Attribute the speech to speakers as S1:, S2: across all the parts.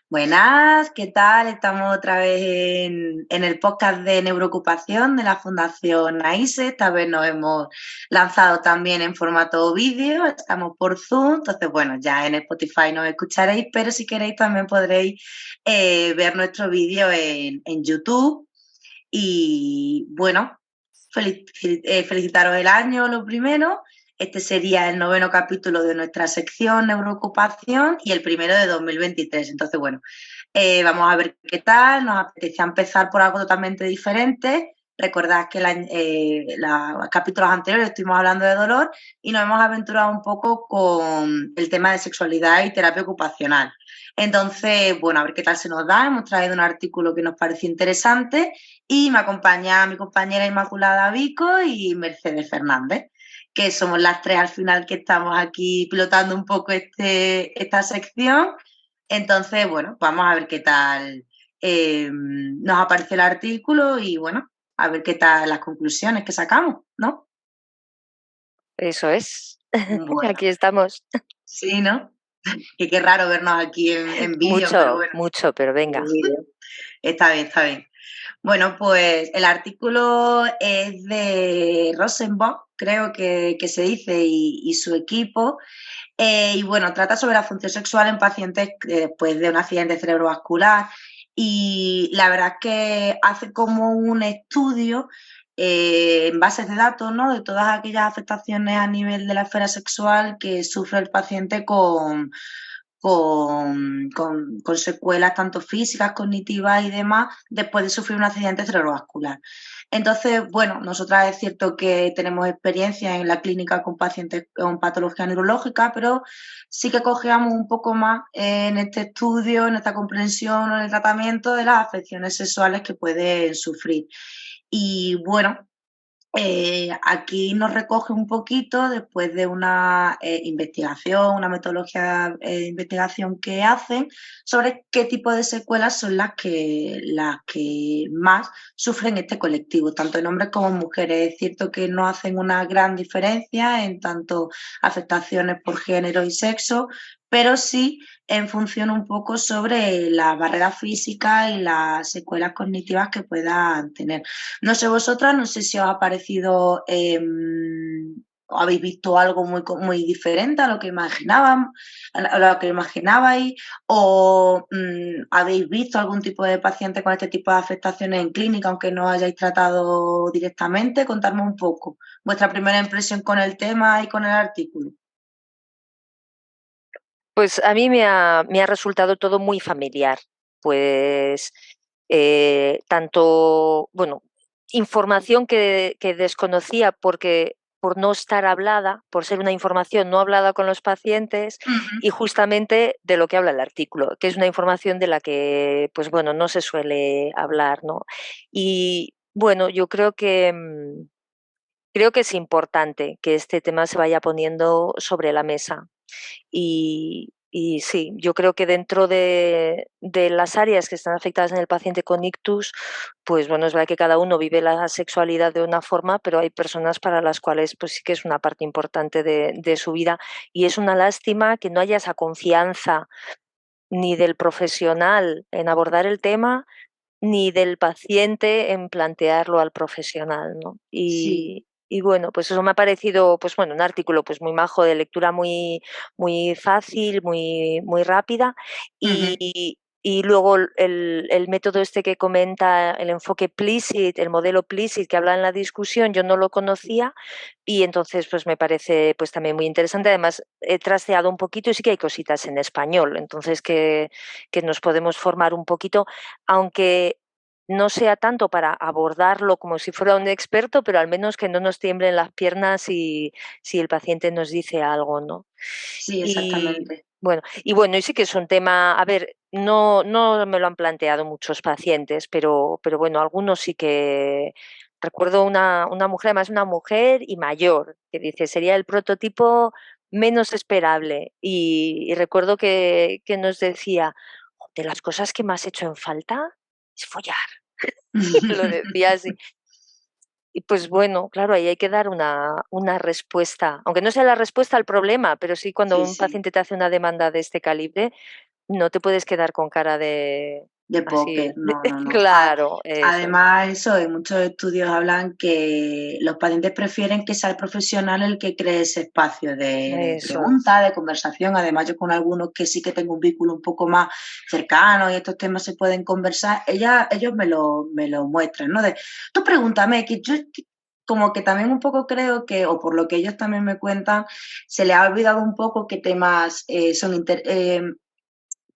S1: Buenas, ¿qué tal? Estamos otra vez en el podcast de Neuroocupación de la Fundación AISE. Esta vez nos hemos lanzado también en formato vídeo, estamos por Zoom, entonces bueno, ya en Spotify nos escucharéis, pero si queréis también podréis ver nuestro vídeo en YouTube. Y bueno, felicitaros el año, lo primero. Este sería el 9º capítulo de nuestra sección Neuroocupación y el primero de 2023. Entonces, bueno, vamos a ver qué tal. Nos apetecía empezar por algo totalmente diferente. Recordad que los capítulos anteriores estuvimos hablando de dolor y nos hemos aventurado un poco con el tema de sexualidad y terapia ocupacional. Entonces, bueno, a ver qué tal se nos da. Hemos traído un artículo que nos pareció interesante y me acompaña mi compañera Inmaculada Vico y Mercedes Fernández, que somos las tres al final que estamos aquí pilotando un poco esta sección. Entonces, bueno, vamos a ver qué tal nos aparece el artículo y, bueno, a ver qué tal las conclusiones que sacamos, ¿no?
S2: Eso es.
S1: Bueno,
S2: Aquí estamos.
S1: sí, ¿no? Y qué raro vernos aquí en vídeo, pero
S2: Mucho,
S1: bueno,
S2: mucho, pero
S1: en
S2: venga.
S1: vídeo. Está bien, está bien. Bueno, pues el artículo es de Rosenbaum, creo que se dice, y su equipo. Y bueno, trata sobre la función sexual en pacientes después de un accidente cerebrovascular. Y la verdad es que hace como un estudio en bases de datos, ¿no? De todas aquellas afectaciones a nivel de la esfera sexual que sufre el paciente con secuelas tanto físicas, cognitivas y demás después de sufrir un accidente cerebrovascular. Entonces, bueno, nosotras es cierto que tenemos experiencia en la clínica con pacientes con patología neurológica, pero sí que cojeamos un poco más en este estudio, en esta comprensión o en el tratamiento de las afecciones sexuales que pueden sufrir. Y bueno, aquí nos recoge un poquito después de una investigación, una metodología de investigación que hacen sobre qué tipo de secuelas son las que más sufren este colectivo, tanto en hombres como en mujeres. Es cierto que no hacen una gran diferencia en tanto afectaciones por género y sexo, pero sí en función un poco sobre las barreras físicas y las secuelas cognitivas que puedan tener. No sé vosotras, no sé si os ha parecido, o habéis visto algo muy diferente a lo que a lo que imaginabais, o habéis visto algún tipo de paciente con este tipo de afectaciones en clínica, aunque no hayáis tratado directamente. Contadme un poco vuestra primera impresión con el tema y con el artículo.
S2: Pues a mí me ha resultado todo muy familiar. Pues tanto, bueno, información que desconocía por no estar hablada, por ser una información no hablada con los pacientes y justamente de lo que habla el artículo, que es una información de la que, pues bueno, no se suele hablar, ¿no? Y bueno, yo creo que es importante que este tema se vaya poniendo sobre la mesa. Y sí, yo creo que dentro de las áreas que están afectadas en el paciente con ictus, pues bueno, es verdad que cada uno vive la sexualidad de una forma, pero hay personas para las cuales pues sí que es una parte importante de su vida y es una lástima que no haya esa confianza ni del profesional en abordar el tema, ni del paciente en plantearlo al profesional, ¿no?
S1: Sí.
S2: Y bueno, pues eso me ha parecido, pues bueno, un artículo pues muy majo, de lectura muy fácil, muy rápida
S1: Ujú.
S2: y luego el método este que comenta, el enfoque Plicit, el modelo Plicit que habla en la discusión, yo no lo conocía y entonces pues me parece pues también muy interesante. Además, he trasteado un poquito y sí que hay cositas en español, entonces que nos podemos formar un poquito, aunque no sea tanto para abordarlo como si fuera un experto, pero al menos que no nos tiemblen las piernas si el paciente nos dice algo, ¿no?
S1: Sí,
S2: Y
S1: exactamente.
S2: y sí que es un tema, a ver, no me lo han planteado muchos pacientes, pero bueno, algunos sí que recuerdo una mujer, además una mujer y mayor, que dice: "Sería el prototipo menos esperable". Y recuerdo que nos decía: "De las cosas que más hecho en falta es follar". Lo decía así. Y pues bueno, claro, ahí hay que dar una respuesta, aunque no sea la respuesta al problema, pero sí cuando
S1: Sí,
S2: un
S1: sí.
S2: paciente te hace una demanda de este calibre, no te puedes quedar con cara de
S1: de
S2: así,
S1: póker, no, no, no.
S2: claro, eso es.
S1: Además, eso, en muchos estudios hablan que los pacientes prefieren que sea el profesional el que cree ese espacio de
S2: Eso es.
S1: pregunta, de conversación. Además, yo con algunos que sí que tengo un vínculo un poco más cercano y estos temas se pueden conversar, ellos me lo muestran, ¿no? De, tú pregúntame, que yo como que también un poco creo que, o por lo que ellos también me cuentan, se les ha olvidado un poco qué temas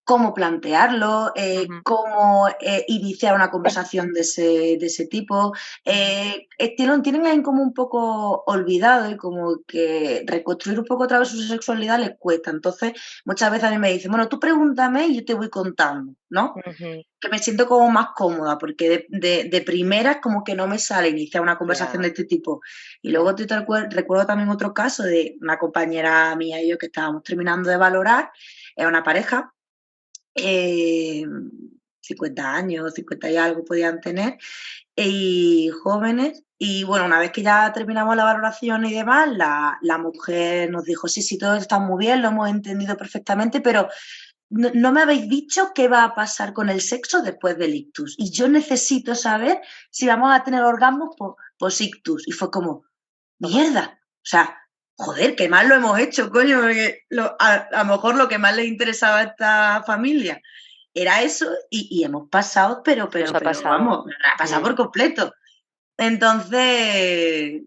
S1: cómo plantearlo,
S2: Ujú,
S1: cómo iniciar una conversación de ese tipo.
S2: ujú.
S1: Tienen ahí como un poco olvidado y como que reconstruir un poco otra vez su sexualidad les cuesta. Entonces, muchas veces a mí me dicen, bueno, tú pregúntame y yo te voy contando, ¿no?
S2: Ujú,
S1: Que me siento como más cómoda, porque de primeras como que no me sale iniciar una conversación
S2: ya,
S1: de este tipo. Y
S2: ya.
S1: luego recuerdo también otro caso de una compañera mía y yo que estábamos terminando de valorar, es una pareja, eh, 50 años, 50 y algo podían tener, y jóvenes. Y bueno, una vez que ya terminamos la valoración y demás, la mujer nos dijo, sí, sí, todo está muy bien, lo hemos entendido perfectamente, pero no me habéis dicho qué va a pasar con el sexo después del ictus. Y yo necesito saber si vamos a tener orgasmos post-ictus. Y fue como,
S2: Toma.
S1: mierda. O sea, joder, qué mal lo hemos hecho, coño, porque a lo mejor lo que más les interesaba a esta familia era eso y hemos pasado,
S2: Nos ha
S1: pero
S2: pasado.
S1: vamos, ha pasado
S2: Mm,
S1: por completo. Entonces,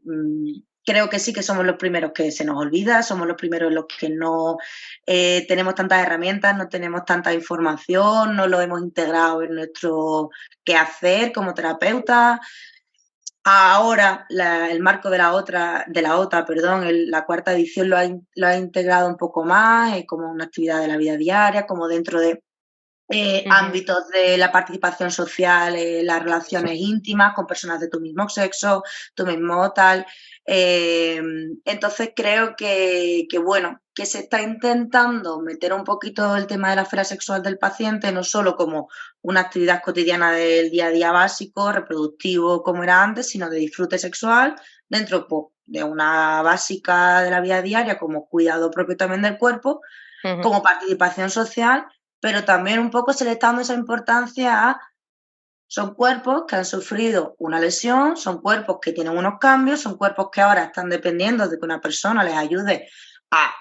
S1: creo que sí que somos los primeros que se nos olvida, somos los primeros los que no tenemos tantas herramientas, no tenemos tanta información, no lo hemos integrado en nuestro quehacer como terapeuta. Ahora el marco de la OTA, perdón, la cuarta edición lo ha integrado un poco más, como una actividad de la vida diaria, como dentro de
S2: ujú.
S1: ámbitos de la participación social, las relaciones íntimas con personas de tu mismo sexo, tu mismo tal. Entonces creo bueno, que se está intentando meter un poquito el tema de la esfera sexual del paciente, no solo como una actividad cotidiana del día a día básico, reproductivo como era antes, sino de disfrute sexual dentro pues, de una básica de la vida diaria como cuidado propio también del cuerpo,
S2: Ujú,
S1: como participación social, pero también un poco se le está dando esa importancia a son cuerpos que han sufrido una lesión, son cuerpos que tienen unos cambios, son cuerpos que ahora están dependiendo de que una persona les ayude a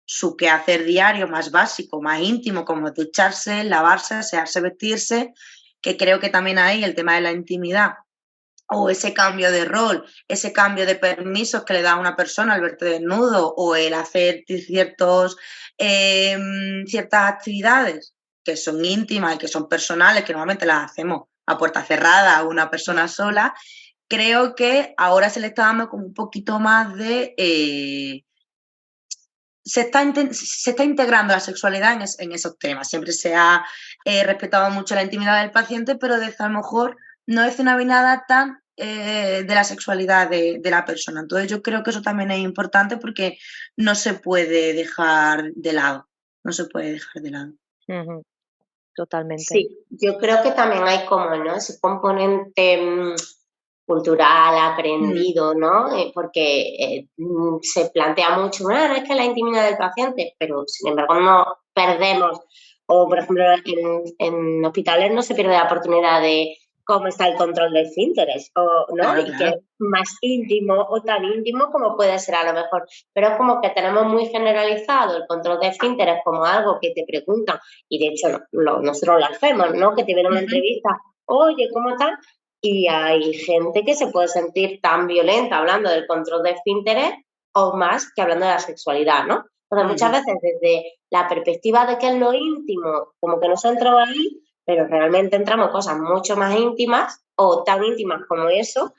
S1: su quehacer diario más básico, más íntimo, como ducharse, lavarse, asearse, vestirse, que creo que también ahí el tema de la intimidad o ese cambio de rol, ese cambio de permisos que le da a una persona al verte desnudo o el hacer ciertas actividades que son íntimas y que son personales, que normalmente las hacemos a puerta cerrada a una persona sola, creo que ahora se le está dando como un poquito más de... se está integrando la sexualidad en esos temas. Siempre se ha respetado mucho la intimidad del paciente, pero desde a lo mejor no es una mirada tan de la sexualidad de la persona. Entonces yo creo que eso también es importante porque no se puede dejar de lado. No se puede dejar de lado.
S2: ujú. Totalmente.
S3: Sí, yo creo que también hay como, ¿no? Ese componente cultural,
S1: Mm,
S3: aprendido, ¿no? Porque se plantea mucho, bueno, es que la intimidad del paciente, pero sin embargo no perdemos, o por ejemplo en hospitales no se pierde la oportunidad de cómo está el control de esfínteres, o, ¿no?
S1: claro,
S3: Y que
S1: claro.
S3: es más íntimo o tan íntimo como puede ser a lo mejor. Pero es como que tenemos muy generalizado el control de esfínteres como algo que te preguntan y de hecho nosotros lo hacemos, ¿no? Que te viene una
S1: Ujú.
S3: entrevista, oye, ¿cómo estás? Y hay gente que se puede sentir tan violenta hablando del control de esfínteres o más que hablando de la sexualidad, ¿no? Entonces, muchas
S1: Ujú.
S3: veces desde la perspectiva de que es lo íntimo, como que nos ha entrado ahí, pero realmente entramos cosas mucho más íntimas o tan íntimas como eso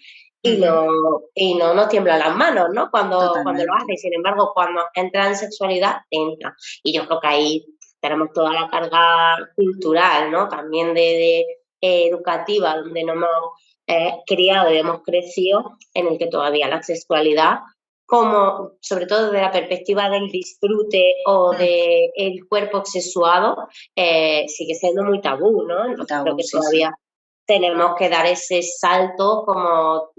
S1: Ujú.
S3: y no nos tiemblan las manos, ¿no? Cuando lo
S1: Totalmente.
S3: hace. Sin embargo, cuando entra en sexualidad, entra. Y yo creo que ahí tenemos toda la carga cultural, ¿no? También educativa, donde nos hemos criado y hemos crecido, en el que todavía la sexualidad, como sobre todo desde la perspectiva del disfrute o
S1: Mm.
S3: del cuerpo sexuado, sigue siendo muy tabú, ¿no? Entonces creo
S1: Tabú,
S3: que
S1: sí, sí.
S3: todavía tenemos que dar ese salto como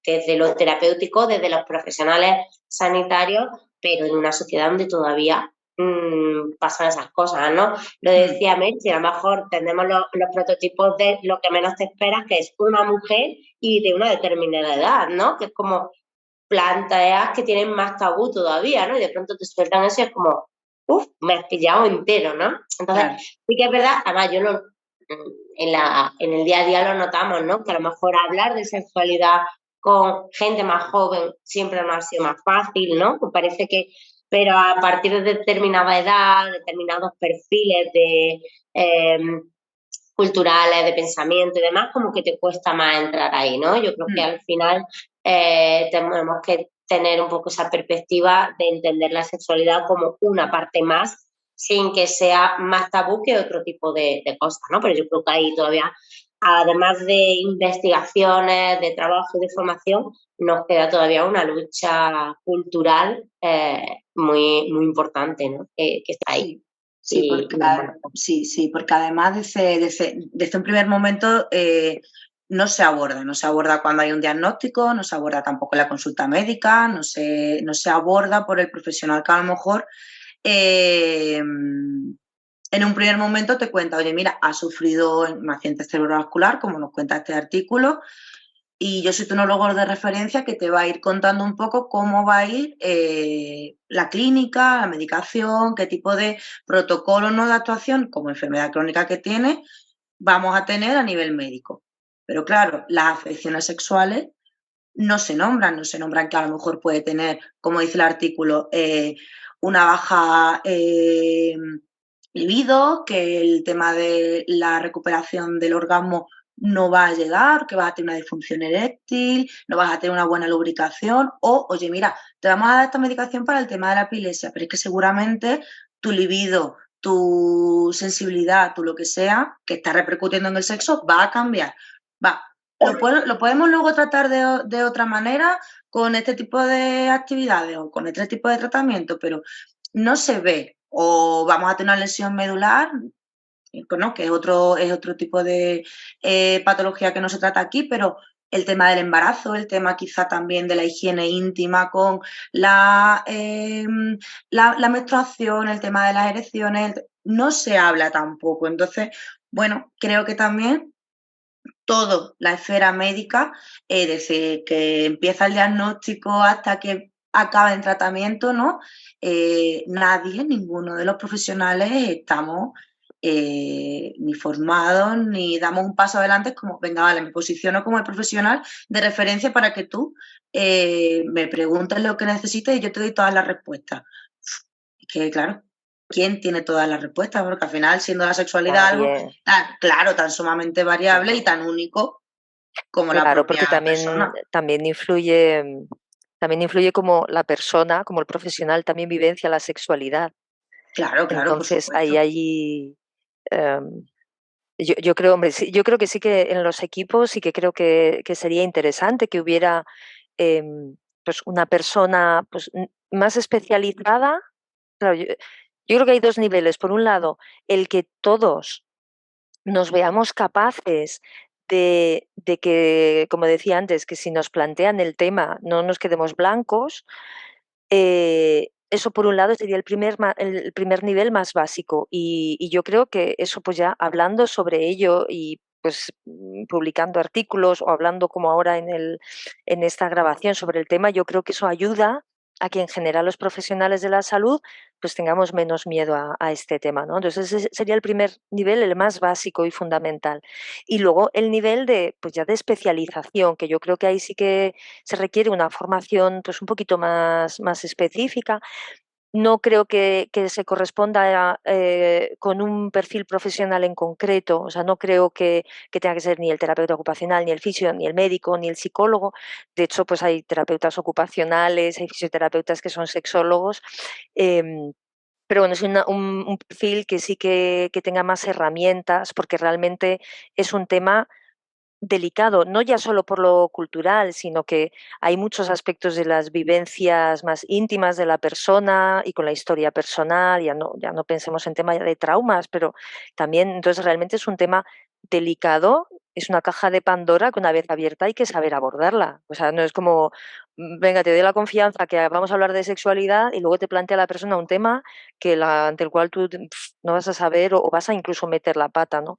S3: desde lo terapéutico, desde los profesionales sanitarios, pero en una sociedad donde todavía pasan esas cosas, ¿no? Lo decía Mechi, a lo mejor tenemos los prototipos de lo que menos te esperas, que es una mujer y de una determinada edad, ¿no? Que es como planteas que tienen más tabú todavía, ¿no? Y de pronto te sueltan eso y es como, uff, me has pillado entero, ¿no? Entonces,
S1: Claro.
S3: sí que es verdad, además yo en el día a día lo notamos, ¿no? Que a lo mejor hablar de sexualidad con gente más joven siempre no ha sido más fácil, ¿no? Pues parece que, pero a partir de determinada edad, determinados perfiles de culturales, de pensamiento y demás, como que te cuesta más entrar ahí, ¿no? Yo creo que al final tenemos que tener un poco esa perspectiva de entender la sexualidad como una parte más, sin que sea más tabú que otro tipo de cosas, ¿no? Pero yo creo que ahí todavía, además de investigaciones, de trabajo y de formación, nos queda todavía una lucha cultural muy, muy importante, ¿no? Que está ahí.
S1: Sí, porque además desde un primer momento no se aborda cuando hay un diagnóstico, no se aborda tampoco la consulta médica, no se aborda por el profesional que a lo mejor en un primer momento te cuenta, oye, mira, ha sufrido un accidente cerebrovascular, como nos cuenta este artículo, y yo soy tu neurólogo de referencia que te va a ir contando un poco cómo va a ir la clínica, la medicación, qué tipo de protocolo, ¿no?, de actuación como enfermedad crónica que tiene, vamos a tener a nivel médico. Pero claro, las afecciones sexuales no se nombran que a lo mejor puede tener, como dice el artículo, una baja libido, que el tema de la recuperación del orgasmo no va a llegar, que vas a tener una disfunción eréctil, no vas a tener una buena lubricación, o, oye, mira, te vamos a dar esta medicación para el tema de la epilepsia, pero es que seguramente tu libido, tu sensibilidad, tu lo que sea, que está repercutiendo en el sexo, va a cambiar. Lo podemos luego tratar de otra manera con este tipo de actividades o con este tipo de tratamiento, pero no se ve. O vamos a tener una lesión medular, ¿no?, que es otro tipo de patología que no se trata aquí, pero el tema del embarazo, el tema quizá también de la higiene íntima con la menstruación, el tema de las erecciones, no se habla tampoco. Entonces, bueno, creo que también toda la esfera médica, desde que empieza el diagnóstico hasta que acaba el tratamiento, ¿no? Ninguno de los profesionales estamos ni formados ni damos un paso adelante. Es como, venga, vale, me posiciono como el profesional de referencia para que tú me preguntes lo que necesites y yo te doy todas las respuestas. Es que, claro, ¿quién tiene todas las respuestas? Porque al final, siendo la sexualidad algo tan sumamente variable y tan único como la
S2: Claro,
S1: propia
S2: porque
S1: persona.
S2: también influye como la persona, como el profesional también vivencia la sexualidad.
S1: Claro, por
S2: Entonces, ahí
S1: supuesto.
S2: yo creo, hombre, sí, yo creo que sí, que en los equipos sí que creo que sería interesante que hubiera pues una persona pues más especializada. Claro, yo creo que hay dos niveles. Por un lado, el que todos nos veamos capaces de que, como decía antes, que si nos plantean el tema no nos quedemos blancos. Eso por un lado sería el primer nivel más básico, y yo creo que eso, pues ya hablando sobre ello y pues publicando artículos o hablando como ahora en esta grabación sobre el tema, yo creo que eso ayuda a que en general los profesionales de la salud pues tengamos menos miedo a este tema, ¿no? Entonces ese sería el primer nivel, el más básico y fundamental. Y luego el nivel de, pues ya de especialización, que yo creo que ahí sí que se requiere una formación pues un poquito más específica. No creo que se corresponda con un perfil profesional en concreto. O sea, no creo que tenga que ser ni el terapeuta ocupacional, ni el fisio, ni el médico, ni el psicólogo. De hecho, pues hay terapeutas ocupacionales, hay fisioterapeutas que son sexólogos. Pero bueno, es un perfil que sí que tenga más herramientas, porque realmente es un tema delicado, no ya solo por lo cultural, sino que hay muchos aspectos de las vivencias más íntimas de la persona y con la historia personal. Ya no pensemos en temas de traumas, pero también, entonces realmente es un tema delicado, es una caja de Pandora que una vez abierta hay que saber abordarla. O sea, no es como, venga, te doy la confianza que vamos a hablar de sexualidad y luego te plantea la persona un tema ante el cual tú no vas a saber o vas a incluso meter la pata, ¿no?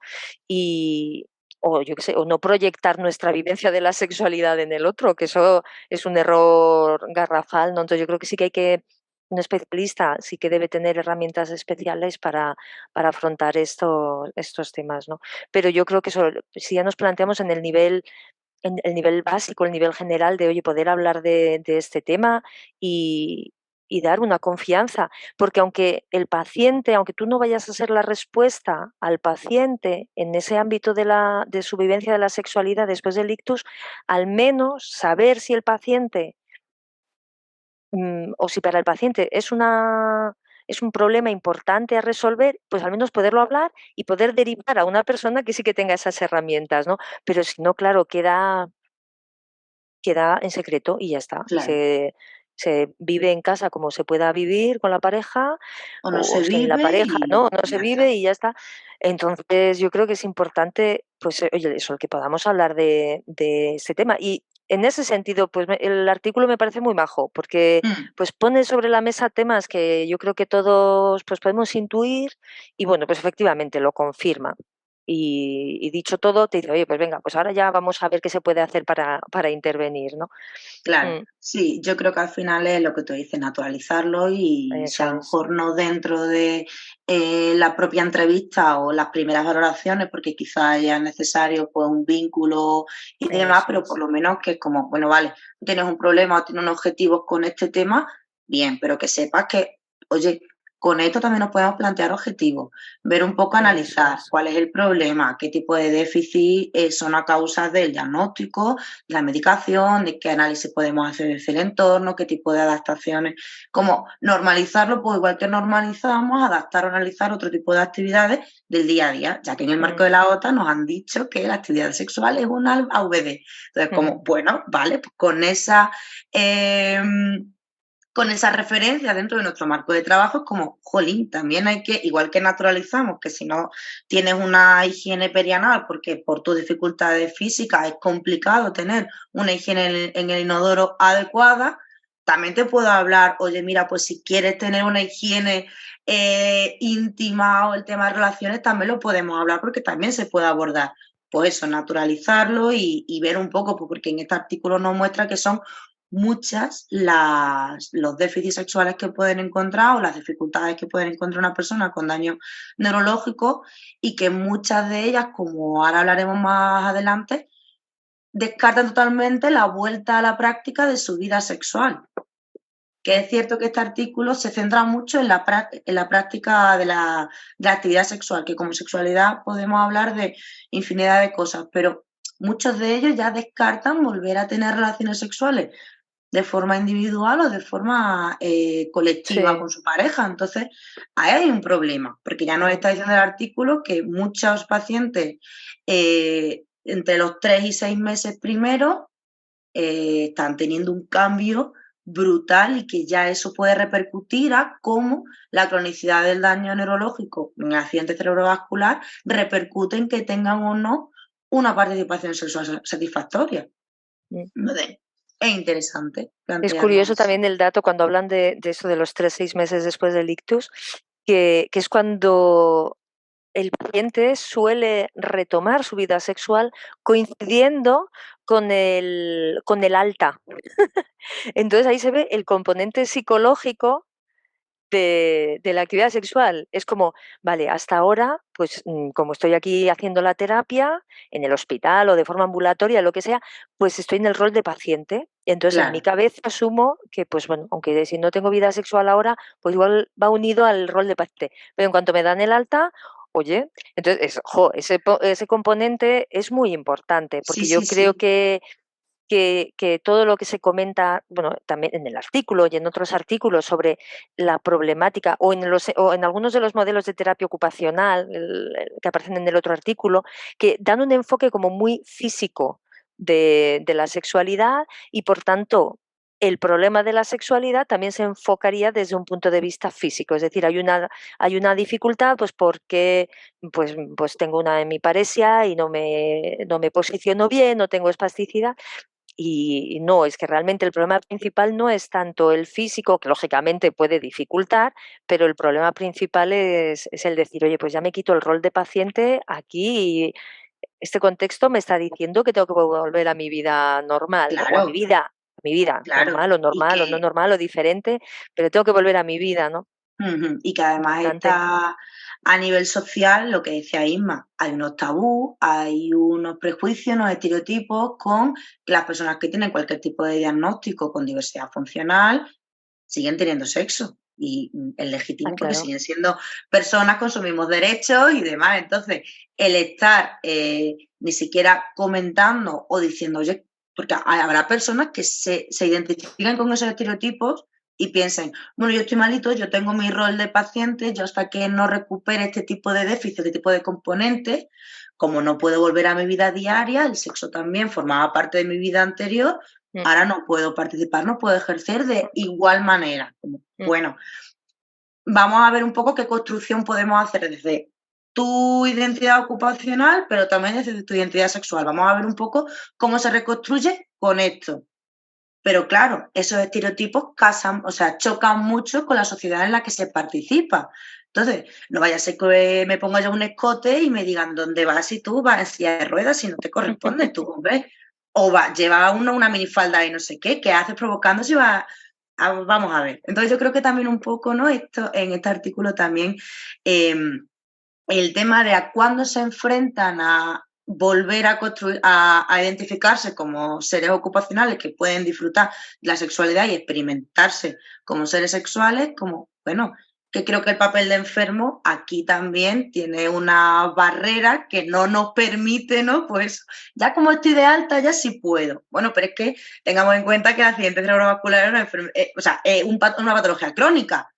S2: Y, o yo qué sé, o no proyectar nuestra vivencia de la sexualidad en el otro, que eso es un error garrafal, ¿no? Entonces yo creo que sí que hay que un especialista sí que debe tener herramientas especiales para afrontar estos temas, ¿no? Pero yo creo que eso, si ya nos planteamos en el nivel básico, el nivel general de, oye, poder hablar de este tema y, y dar una confianza, porque aunque el paciente, aunque tú no vayas a ser la respuesta al paciente en ese ámbito de su vivencia de la sexualidad después del ictus, al menos saber si el paciente o si para el paciente es un problema importante a resolver, pues al menos poderlo hablar y poder derivar a una persona que sí que tenga esas herramientas, ¿no? Pero si no, claro, queda en secreto y ya está. Y
S1: Claro.
S2: se vive en casa como se pueda vivir con la pareja,
S1: O no se
S2: sin la
S1: vive
S2: pareja, ¿no? No
S1: y
S2: se
S1: ya está.
S2: vive y ya está. Entonces, yo creo que es importante, pues, oye, eso, que podamos hablar de este tema. Y en ese sentido, pues, el artículo me parece muy majo, porque,
S1: Mm.
S2: pues, pone sobre la mesa temas que yo creo que todos, pues, podemos intuir y, bueno, pues, efectivamente lo confirma. Y dicho todo, te dice: "Oye, pues venga, pues ahora ya vamos a ver qué se puede hacer para intervenir", ¿no?
S1: Claro,
S2: Mm,
S1: sí, yo creo que al final es lo que tú dices, naturalizarlo y si
S2: eso
S1: a lo
S2: es,
S1: mejor no dentro de la propia entrevista o las primeras valoraciones, porque quizás ya es necesario pues un vínculo y demás,
S2: eso
S1: pero por
S2: es.
S1: lo menos que es como, bueno, vale, tienes un problema o tienes unos objetivos con este tema, bien, pero que sepas que, oye, con esto también nos podemos plantear objetivos, ver un poco,
S2: Eso
S1: analizar
S2: es.
S1: cuál es el problema, qué tipo de déficit son a causa del diagnóstico, la medicación, de qué análisis podemos hacer del entorno, qué tipo de adaptaciones, como normalizarlo, pues igual que normalizamos, adaptar o analizar otro tipo de actividades del día a día, ya que en el marco
S2: Mm,
S1: de la OTA nos han dicho que la actividad sexual es una AVD. Entonces, como,
S2: ujú.
S1: bueno, vale, pues eh, con esa referencia dentro de nuestro marco de trabajo es como, jolín, también hay que, igual que naturalizamos, que si no tienes una higiene perianal, porque por tus dificultades físicas es complicado tener una higiene en el inodoro adecuada, también te puedo hablar, oye, mira, pues si quieres tener una higiene íntima o el tema de relaciones, también lo podemos hablar porque también se puede abordar. Pues eso, naturalizarlo y ver un poco, pues porque en este artículo nos muestra que son muchas los déficits sexuales que pueden encontrar o las dificultades que pueden encontrar una persona con daño neurológico y que muchas de ellas, como ahora hablaremos más adelante, descartan totalmente la vuelta a la práctica de su vida sexual. Que es cierto que este artículo se centra mucho en la práctica de la actividad sexual, que como sexualidad podemos hablar de infinidad de cosas, pero muchos de ellos ya descartan volver a tener relaciones sexuales de forma individual o de forma colectiva
S2: Sí,
S1: con su pareja. Entonces, ahí hay un problema, porque ya nos
S2: mm,
S1: está diciendo el artículo que muchos pacientes entre los 3 y 6 meses primero están teniendo un cambio brutal y que ya eso puede repercutir a cómo la cronicidad del daño neurológico en el accidente cerebrovascular repercute en que tengan o no una participación sexual satisfactoria.
S2: mm.
S1: Es interesante
S2: Es
S1: plantearlo
S2: curioso
S1: así.
S2: también el dato cuando hablan de eso de los 3 6 meses después del ictus, que es cuando el paciente suele retomar su vida sexual coincidiendo con el alta. Entonces, ahí se ve el componente psicológico de la actividad sexual. Es como, vale, hasta ahora, pues como estoy aquí haciendo la terapia en el hospital o de forma ambulatoria, lo que sea, pues estoy en el rol de paciente. Entonces, en mi
S1: Claro,
S2: cabeza asumo que, pues bueno, aunque si no tengo vida sexual ahora, pues igual va unido al rol de paciente. Pero en cuanto me dan el alta, oye, entonces, ese componente es muy importante,
S1: sí,
S2: porque yo
S1: sí,
S2: creo
S1: sí,
S2: que todo lo que se comenta, bueno, también en el artículo y en otros artículos sobre la problemática o en algunos de los modelos de terapia ocupacional que aparecen en el otro artículo, que dan un enfoque como muy físico de la sexualidad y por tanto el problema de la sexualidad también se enfocaría desde un punto de vista físico. Es decir, hay una dificultad pues porque pues tengo una hemiparesia y no me posiciono bien, no tengo espasticidad. Y no, es que realmente el problema principal no es tanto el físico, que lógicamente puede dificultar, pero el problema principal es el decir, oye, pues ya me quito el rol de paciente aquí y este contexto me está diciendo que tengo que volver a mi vida normal, ¿no? O
S1: Claro,
S2: a mi vida,
S1: claro. Y
S2: normal o no
S1: que,
S2: normal o diferente, pero tengo que volver a mi vida, ¿no?
S1: y que además
S2: Importante.
S1: está a nivel social, lo que decía Isma, hay unos tabús, hay unos prejuicios, unos estereotipos con que las personas que tienen cualquier tipo de diagnóstico con diversidad funcional siguen teniendo sexo y es
S2: Ah,
S1: legítimo porque
S2: claro.
S1: siguen siendo personas con sus mismos derechos y demás. Entonces, el estar ni siquiera comentando o diciendo, oye, porque habrá personas que se identifican con esos estereotipos y piensen, bueno, yo estoy malito, yo tengo mi rol de paciente, yo hasta que no recupere este tipo de déficit, este tipo de componentes, como no puedo volver a mi vida diaria, el sexo también formaba parte de mi vida anterior,
S2: Mm,
S1: ahora no puedo participar, no puedo ejercer de igual manera.
S2: mm.
S1: Bueno, vamos a ver un poco qué construcción podemos hacer desde tu identidad ocupacional, pero también desde tu identidad sexual. Vamos a ver un poco cómo se reconstruye con esto. Pero claro, esos estereotipos casan, o sea, chocan mucho con la sociedad en la que se participa. Entonces, no vaya a ser que me ponga yo un escote y me digan, ¿dónde vas si tú vas en silla de ruedas si no te corresponde tú, hombre? O va, lleva uno una minifalda y no sé qué, ¿qué haces provocando si va vamos a ver. Entonces yo creo que también un poco, ¿no? Esto, en este artículo también, el tema de a cuándo se enfrentan a volver a construir, a identificarse como seres ocupacionales que pueden disfrutar de la sexualidad y experimentarse como seres sexuales, como, bueno, que creo que el papel de enfermo aquí también tiene una barrera que no nos permite, ¿no? Pues ya como estoy de alta, ya sí puedo. Bueno, pero es que tengamos en cuenta que el accidente cerebrovascular es una patología crónica.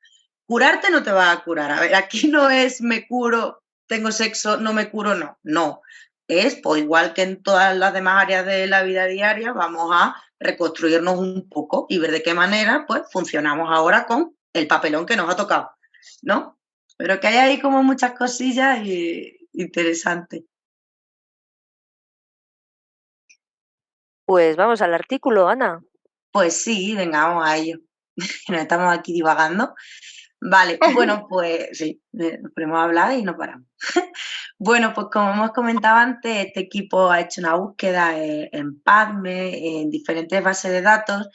S1: Curarte no te va a curar. A ver, aquí no es me curo, tengo sexo, no me curo, no. No. Es, pues igual que en todas las demás áreas de la vida diaria, vamos a reconstruirnos un poco y ver de qué manera pues funcionamos ahora con el papelón que nos ha tocado, ¿no? Pero que hay ahí como muchas cosillas interesantes.
S2: Pues vamos al artículo, Ana.
S1: Pues sí, venga, vamos a ello. Nos estamos aquí divagando. Vale, bueno, pues sí, nos ponemos a hablar y no paramos. Bueno, pues como hemos comentado antes, este equipo ha hecho una búsqueda en PubMed, en diferentes bases de datos,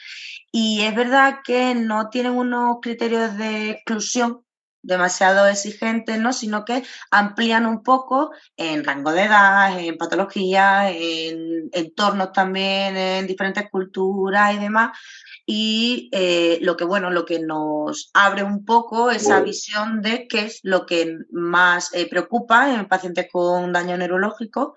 S1: y es verdad que no tienen unos criterios de exclusión demasiado exigentes, ¿no? Sino que amplían un poco en rango de edad, en patologías, en entornos también, en diferentes culturas y demás, y lo que nos abre un poco esa visión de qué es lo que más preocupa en pacientes con daño neurológico.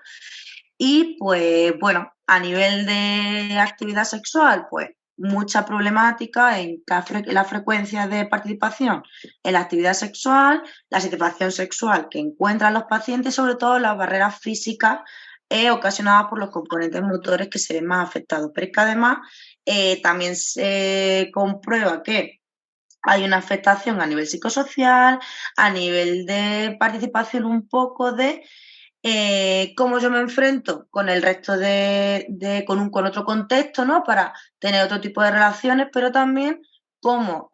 S1: Y pues bueno, a nivel de actividad sexual, pues mucha problemática en la frecuencia de participación en la actividad sexual, la satisfacción sexual que encuentran los pacientes, sobre todo las barreras físicas ocasionadas por los componentes motores que se ven más afectados. Pero es que además también se comprueba que hay una afectación a nivel psicosocial, a nivel de participación un poco de cómo yo me enfrento con el resto con otro contexto, ¿no? Para tener otro tipo de relaciones, pero también como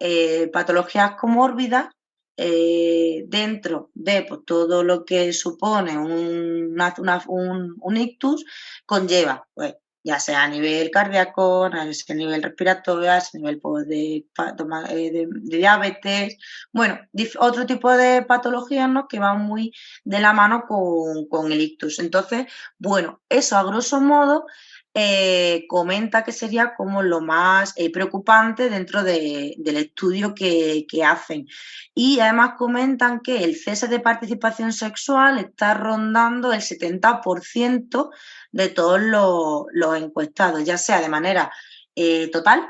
S1: patologías comórbidas dentro de pues, todo lo que supone un ictus, conlleva, pues, ya sea a nivel cardíaco, a nivel respiratorio, a nivel pues, de diabetes, bueno, otro tipo de patologías, ¿no? Que van muy de la mano con el ictus. Entonces, bueno, eso a grosso modo comenta que sería como lo más preocupante dentro del estudio que hacen. Y además comentan que el cese de participación sexual está rondando el 70% de todos los encuestados, ya sea de manera total,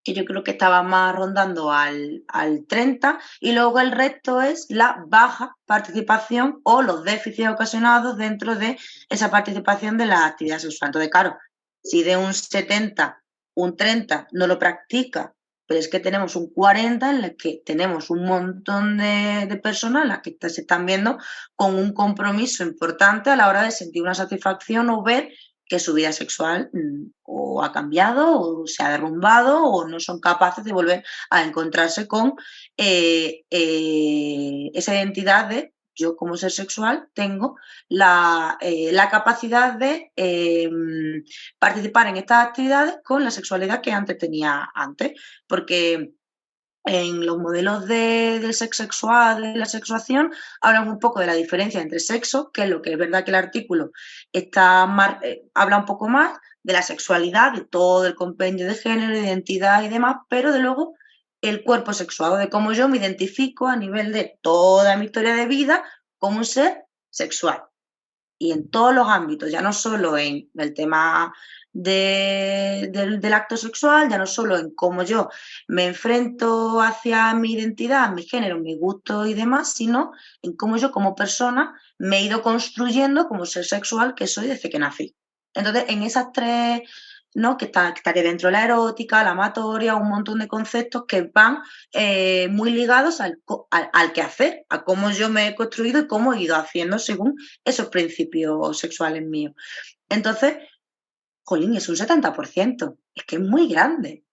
S1: que yo creo que estaba más rondando al 30%, y luego el resto es la baja participación o los déficits ocasionados dentro de esa participación de la actividad sexual. Entonces, claro, si de un 70 un 30 no lo practica, pero es que tenemos un 40 en el que tenemos un montón de personas las que se están viendo con un compromiso importante a la hora de sentir una satisfacción o ver que su vida sexual o ha cambiado o se ha derrumbado o no son capaces de volver a encontrarse con esa identidad de yo como ser sexual tengo la capacidad de participar en estas actividades con la sexualidad que antes tenía antes, porque en los modelos del sexo sexual, de la sexuación, hablan un poco de la diferencia entre sexo, que es lo que es verdad que el artículo está habla un poco más de la sexualidad, de todo el compendio de género, identidad y demás, pero de luego el cuerpo sexuado, de cómo yo me identifico a nivel de toda mi historia de vida como un ser sexual. Y en todos los ámbitos, ya no solo en el tema del acto sexual, ya no solo en cómo yo me enfrento hacia mi identidad, mi género, mi gusto y demás, sino en cómo yo como persona me he ido construyendo como ser sexual que soy desde que nací. Entonces, en esas tres, ¿no? Que estaría dentro de la erótica, la amatoria, un montón de conceptos que van muy ligados al quehacer, a cómo yo me he construido y cómo he ido haciendo según esos principios sexuales míos. Entonces, jolín, es un 70%, es que es muy grande.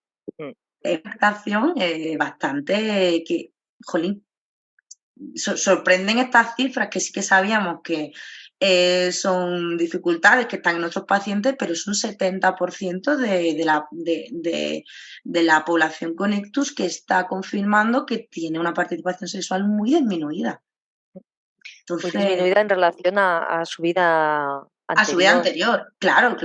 S1: Es una acción bastante que, jolín, sorprenden estas cifras que sí que sabíamos que son dificultades que están en nuestros pacientes, pero es un 70% de la población con ictus que está confirmando que tiene una participación sexual muy disminuida.
S2: Entonces, muy disminuida en relación a su vida anterior.
S1: A su vida anterior, claro.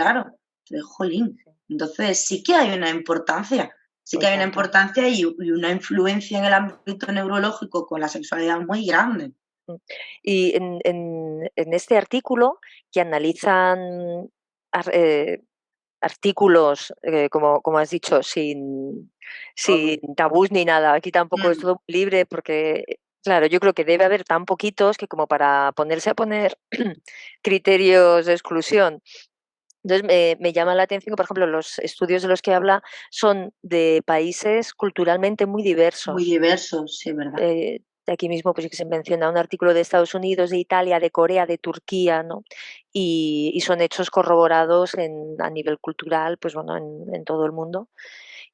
S1: Jolín. Entonces sí que hay una importancia. Sí que hay una importancia y una influencia en el ámbito neurológico con la sexualidad muy grande.
S2: Y en este artículo que analizan artículos, como has dicho, sin tabús ni nada. Aquí tampoco es todo libre porque, claro, yo creo que debe haber tan poquitos que como para ponerse a poner criterios de exclusión. Entonces, me llama la atención que, por ejemplo, los estudios de los que habla son de países culturalmente muy diversos.
S1: Muy diversos, sí, es verdad.
S2: De aquí mismo, pues sí que se menciona un artículo de Estados Unidos, de Italia, de Corea, de Turquía, ¿no? Y son hechos corroborados a nivel cultural, pues bueno, en todo el mundo.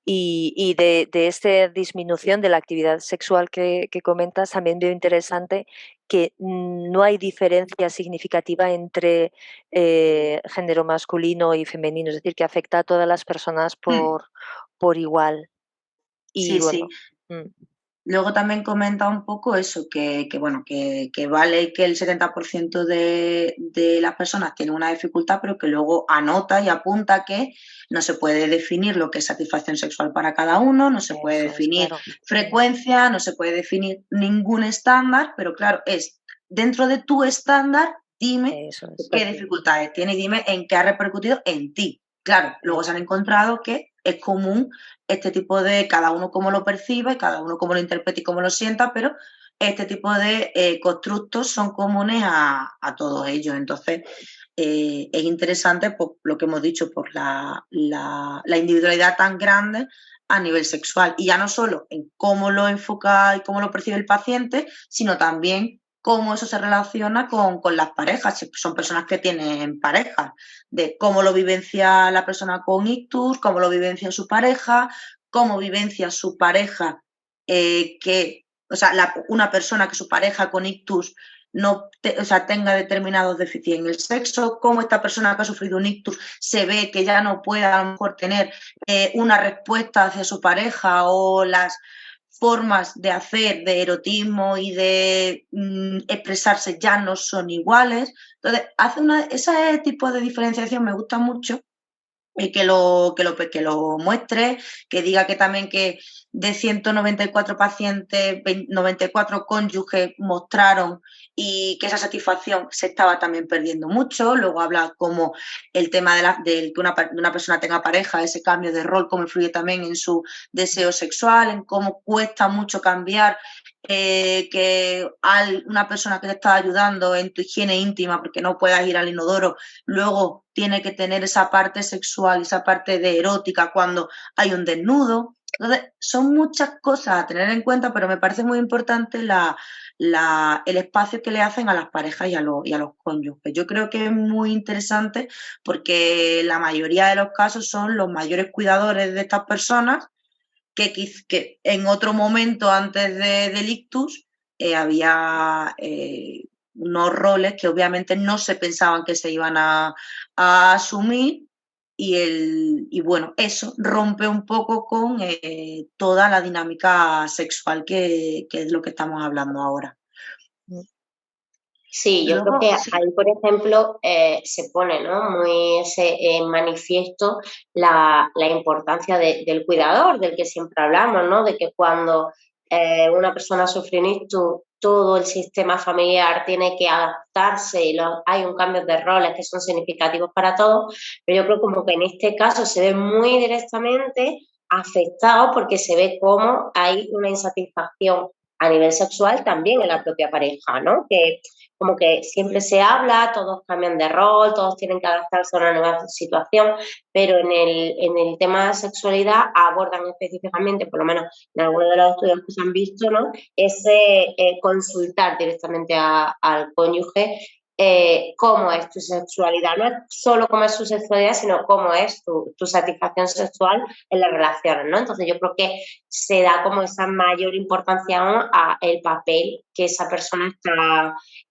S2: Y de esta disminución de la actividad sexual que comentas, también veo interesante que no hay diferencia significativa entre género masculino y femenino, es decir, que afecta a todas las personas por igual. Y
S1: sí,
S2: bueno,
S1: sí. Luego también comenta un poco eso, que vale que el 70% de las personas tienen una dificultad, pero que luego anota y apunta que no se puede definir lo que es satisfacción sexual para cada uno, no se puede definir frecuencia, no se puede definir ningún estándar, pero claro, es dentro de tu estándar, dime qué dificultades tiene y dime en qué ha repercutido en ti. Claro, luego se han encontrado que es común este tipo de, cada uno cómo lo percibe, cada uno cómo lo interpreta y cómo lo sienta, pero este tipo de constructos son comunes a todos ellos. Entonces, es interesante por lo que hemos dicho, por la individualidad tan grande a nivel sexual. Y ya no solo en cómo lo enfoca y cómo lo percibe el paciente, sino también cómo eso se relaciona con las parejas, si son personas que tienen parejas, de cómo lo vivencia la persona con ictus, cómo lo vivencia su pareja, cómo vivencia su pareja, una persona que su pareja con ictus tenga determinados déficits en el sexo, cómo esta persona que ha sufrido un ictus se ve que ya no puede a lo mejor tener una respuesta hacia su pareja o las formas de hacer, de erotismo y de expresarse ya no son iguales. Entonces, ese tipo de diferenciación me gusta mucho y que lo muestre, que diga que también que de 194 pacientes, 94 cónyuges mostraron y que esa satisfacción se estaba también perdiendo mucho. Luego habla como el tema de que una persona tenga pareja, ese cambio de rol, cómo influye también en su deseo sexual, en cómo cuesta mucho cambiar que una persona que te está ayudando en tu higiene íntima, porque no puedas ir al inodoro, luego tiene que tener esa parte sexual, esa parte de erótica cuando hay un desnudo. Entonces, son muchas cosas a tener en cuenta, pero me parece muy importante el espacio que le hacen a las parejas y a los cónyuges. Yo creo que es muy interesante porque la mayoría de los casos son los mayores cuidadores de estas personas que en otro momento antes del ictus había unos roles que obviamente no se pensaban que se iban a asumir y bueno, eso rompe un poco con toda la dinámica sexual que es lo que estamos hablando ahora.
S3: Sí, yo creo que ahí, por ejemplo, se pone, ¿no?, muy en manifiesto la importancia del cuidador, del que siempre hablamos, ¿no?, de que cuando una persona sufre un ictus, todo el sistema familiar tiene que adaptarse, hay un cambio de roles que son significativos para todos, pero yo creo como que en este caso se ve muy directamente afectado porque se ve cómo hay una insatisfacción a nivel sexual también en la propia pareja, ¿no?, que como que siempre se habla, todos cambian de rol, todos tienen que adaptarse a una nueva situación, pero en el tema de sexualidad abordan específicamente, por lo menos en algunos de los estudios que se han visto, ¿no?, ese consultar directamente al cónyuge cómo es tu sexualidad, no es solo cómo es su sexualidad, sino cómo es tu satisfacción sexual en las relaciones, ¿no? Entonces yo creo que se da como esa mayor importancia aún a el papel que esa persona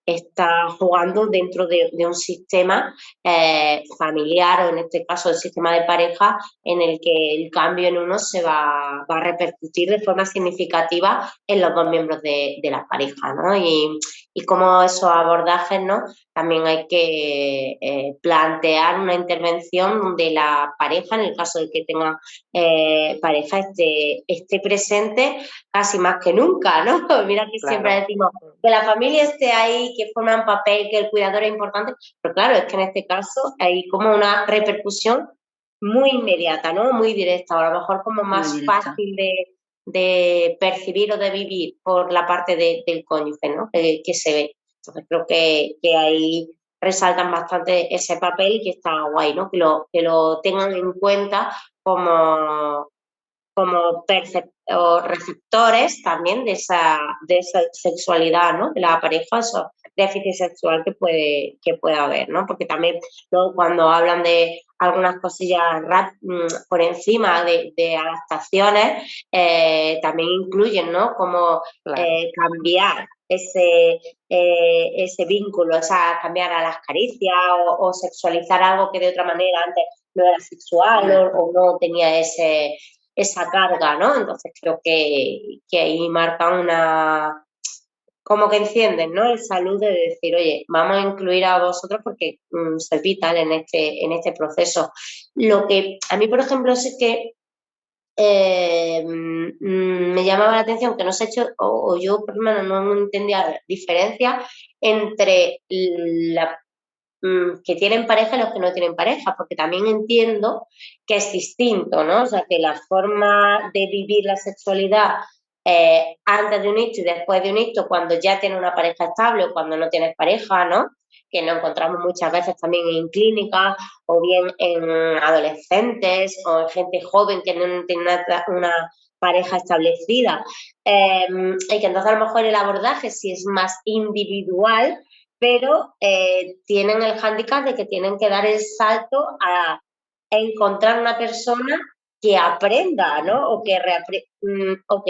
S3: está jugando dentro de un sistema familiar o en este caso el sistema de pareja en el que el cambio en uno se va a repercutir de forma significativa en los dos miembros de la pareja, ¿no? Y como esos abordajes, ¿no?, también hay que plantear una intervención donde la pareja, en el caso de que tenga pareja, esté presente casi más que nunca, ¿no? Mira que
S2: Claro.
S3: Siempre decimos que la familia esté ahí, que forma un papel, que el cuidador es importante, pero claro, es que en este caso hay como una repercusión muy inmediata, ¿no?, muy directa, o a lo mejor como más fácil de percibir o de vivir por la parte del cónyuge, ¿no?, que se ve. Entonces creo que ahí resaltan bastante ese papel y que está guay, ¿no?, que lo tengan en cuenta como receptores también de esa sexualidad, ¿no?, de la pareja, esos déficit sexual que puede haber, ¿no? Porque también luego cuando hablan de algunas cosillas por encima de adaptaciones, también incluyen, ¿no?, como cambiar ese vínculo, o sea, cambiar a las caricias o sexualizar algo que de otra manera antes no era sexual o no tenía esa carga, ¿no? Entonces creo que ahí marca como que encienden, ¿no?, el salud de decir, oye, vamos a incluir a vosotros porque sois vital en este proceso. Lo que a mí, por ejemplo, sí que me llamaba la atención que no se ha hecho, o yo por lo menos no entendía la diferencia entre que tienen pareja y los que no tienen pareja, porque también entiendo que es distinto, ¿no? O sea, que la forma de vivir la sexualidad antes de un ictus y después de un ictus, cuando ya tienes una pareja estable o cuando no tienes pareja, ¿no?, que nos encontramos muchas veces también en clínicas o bien en adolescentes o en gente joven que no tiene una pareja establecida. Y que entonces a lo mejor el abordaje sí es más individual, pero tienen el hándicap de que tienen que dar el salto a encontrar una persona que aprenda, ¿no?, o que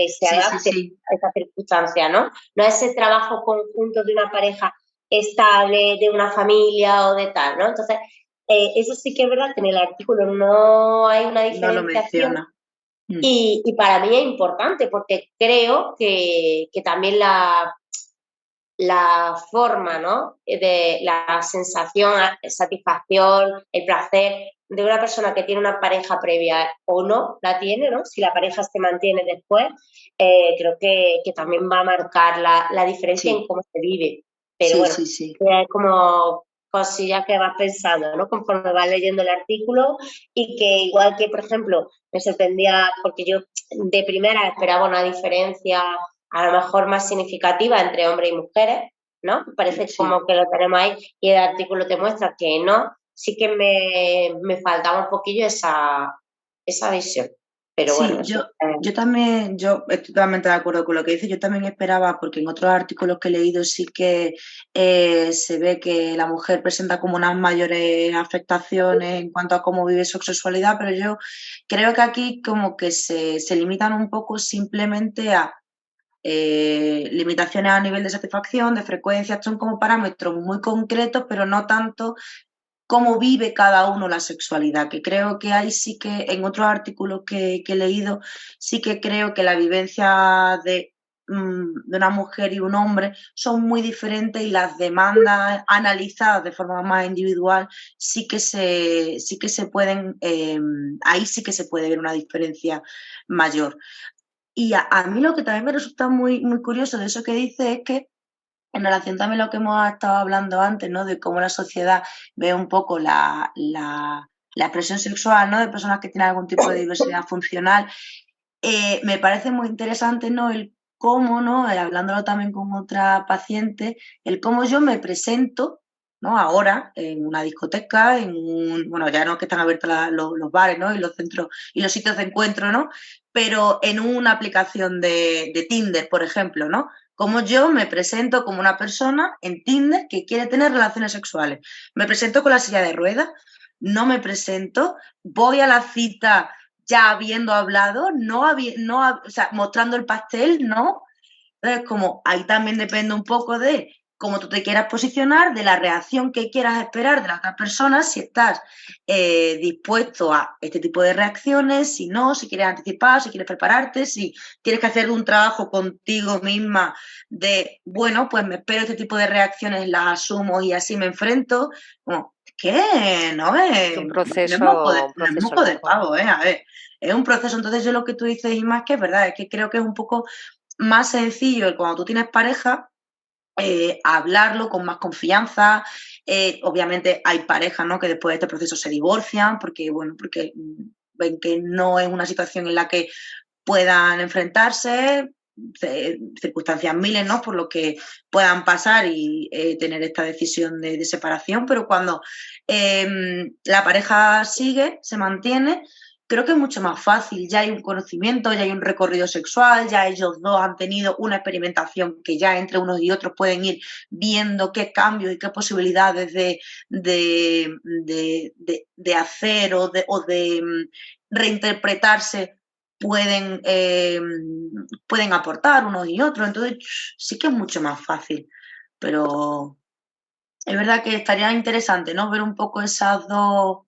S3: se adapte a esa circunstancia, ¿no? No ese trabajo conjunto de una pareja estable, de una familia o de tal, ¿no? Entonces, eso sí que es verdad que en el artículo no hay una diferenciación.
S1: No lo menciona.
S3: Y para mí es importante porque creo que también la forma, ¿no?, de la sensación, satisfacción, el placer de una persona que tiene una pareja previa o no la tiene, ¿no?, si la pareja se mantiene después, creo que también va a marcar la diferencia en cómo se vive. Pero bueno, es como cosillas que vas pensando, ¿no?, conforme vas leyendo el artículo y que igual que, por ejemplo, me sorprendía porque yo de primera esperaba una diferencia a lo mejor más significativa entre hombres y mujeres, ¿no? Parece
S1: Sí.
S3: como que lo tenemos ahí y el artículo te muestra que no. Sí que me faltaba un poquillo esa visión. Pero
S1: Sí,
S3: bueno,
S1: yo también, yo estoy totalmente de acuerdo con lo que dice. Yo también esperaba, porque en otros artículos que he leído sí que se ve que la mujer presenta como unas mayores afectaciones en cuanto a cómo vive su sexualidad, pero yo creo que aquí como que se limitan un poco simplemente a limitaciones a nivel de satisfacción, de frecuencia, son como parámetros muy concretos, pero no tanto cómo vive cada uno la sexualidad, que creo que ahí sí que en otros artículos que he leído, sí que creo que la vivencia de una mujer y un hombre son muy diferentes y las demandas analizadas de forma más individual sí que se pueden, ahí sí que se puede ver una diferencia mayor. Y a mí lo que también me resulta muy curioso de eso que dice es que en relación también a lo que hemos estado hablando antes, ¿no? De cómo la sociedad ve un poco la expresión sexual, ¿no? De personas que tienen algún tipo de diversidad funcional. Me parece muy interesante, ¿no? El cómo, ¿no? Hablándolo también con otra paciente, el cómo yo me presento, ¿no? Ahora en una discoteca, bueno, ya no que están abiertos los bares, ¿no? Y los centros y los sitios de encuentro, ¿no? Pero en una aplicación de Tinder, por ejemplo, ¿no? Como yo me presento como una persona en Tinder que quiere tener relaciones sexuales. Me presento con la silla de ruedas, no me presento, voy a la cita ya habiendo hablado, o sea, mostrando el pastel, ¿no? Entonces, como ahí también depende un poco de cómo tú te quieras posicionar, de la reacción que quieras esperar de la otra persona, si estás dispuesto a este tipo de reacciones, si no, si quieres anticipar, si quieres prepararte, si tienes que hacer un trabajo contigo misma de, bueno, pues me espero este tipo de reacciones, las asumo y así me enfrento. Como, ¿qué? No es
S2: un
S1: no es
S2: proceso
S1: moco de
S2: largo.
S1: pavo, ¿eh? A ver, es un proceso. Entonces yo lo que tú dices, y más que es verdad, es que creo que es un poco más sencillo cuando tú tienes pareja, hablarlo con más confianza. Obviamente hay parejas, ¿no? Que después de este proceso se divorcian porque, bueno, porque ven que no es una situación en la que puedan enfrentarse, circunstancias miles, ¿no? Por lo que puedan pasar y tener esta decisión de separación, pero cuando la pareja sigue, se mantiene, creo que es mucho más fácil, ya hay un conocimiento, ya hay un recorrido sexual, ya ellos dos han tenido una experimentación que ya entre unos y otros pueden ir viendo qué cambios y qué posibilidades de hacer o de reinterpretarse pueden aportar unos y otros, entonces sí que es mucho más fácil, pero es verdad que estaría interesante, ¿no? Ver un poco esas dos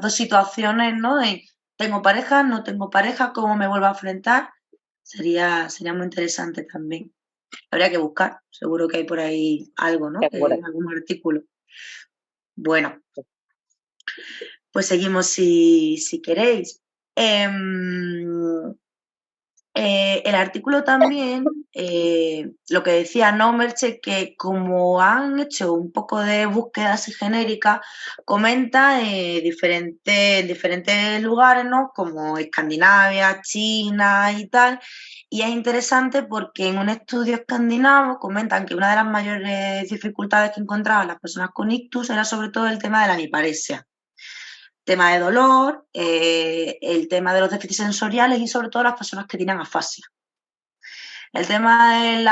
S1: situaciones, ¿no? De tengo pareja, no tengo pareja, cómo me vuelvo a enfrentar, sería muy interesante también. Habría que buscar, seguro que hay por ahí algo, ¿no? Algún artículo. Bueno, pues seguimos si queréis. El artículo también, lo que decía, ¿no, Merche? Que como han hecho un poco de búsqueda así genérica, comenta diferentes lugares, ¿no? Como Escandinavia, China y tal. Y es interesante porque en un estudio escandinavo comentan que una de las mayores dificultades que encontraban las personas con ictus era sobre todo el tema de la aniparesia. Tema de dolor, el tema de los déficits sensoriales y sobre todo las personas que tienen afasia. El tema de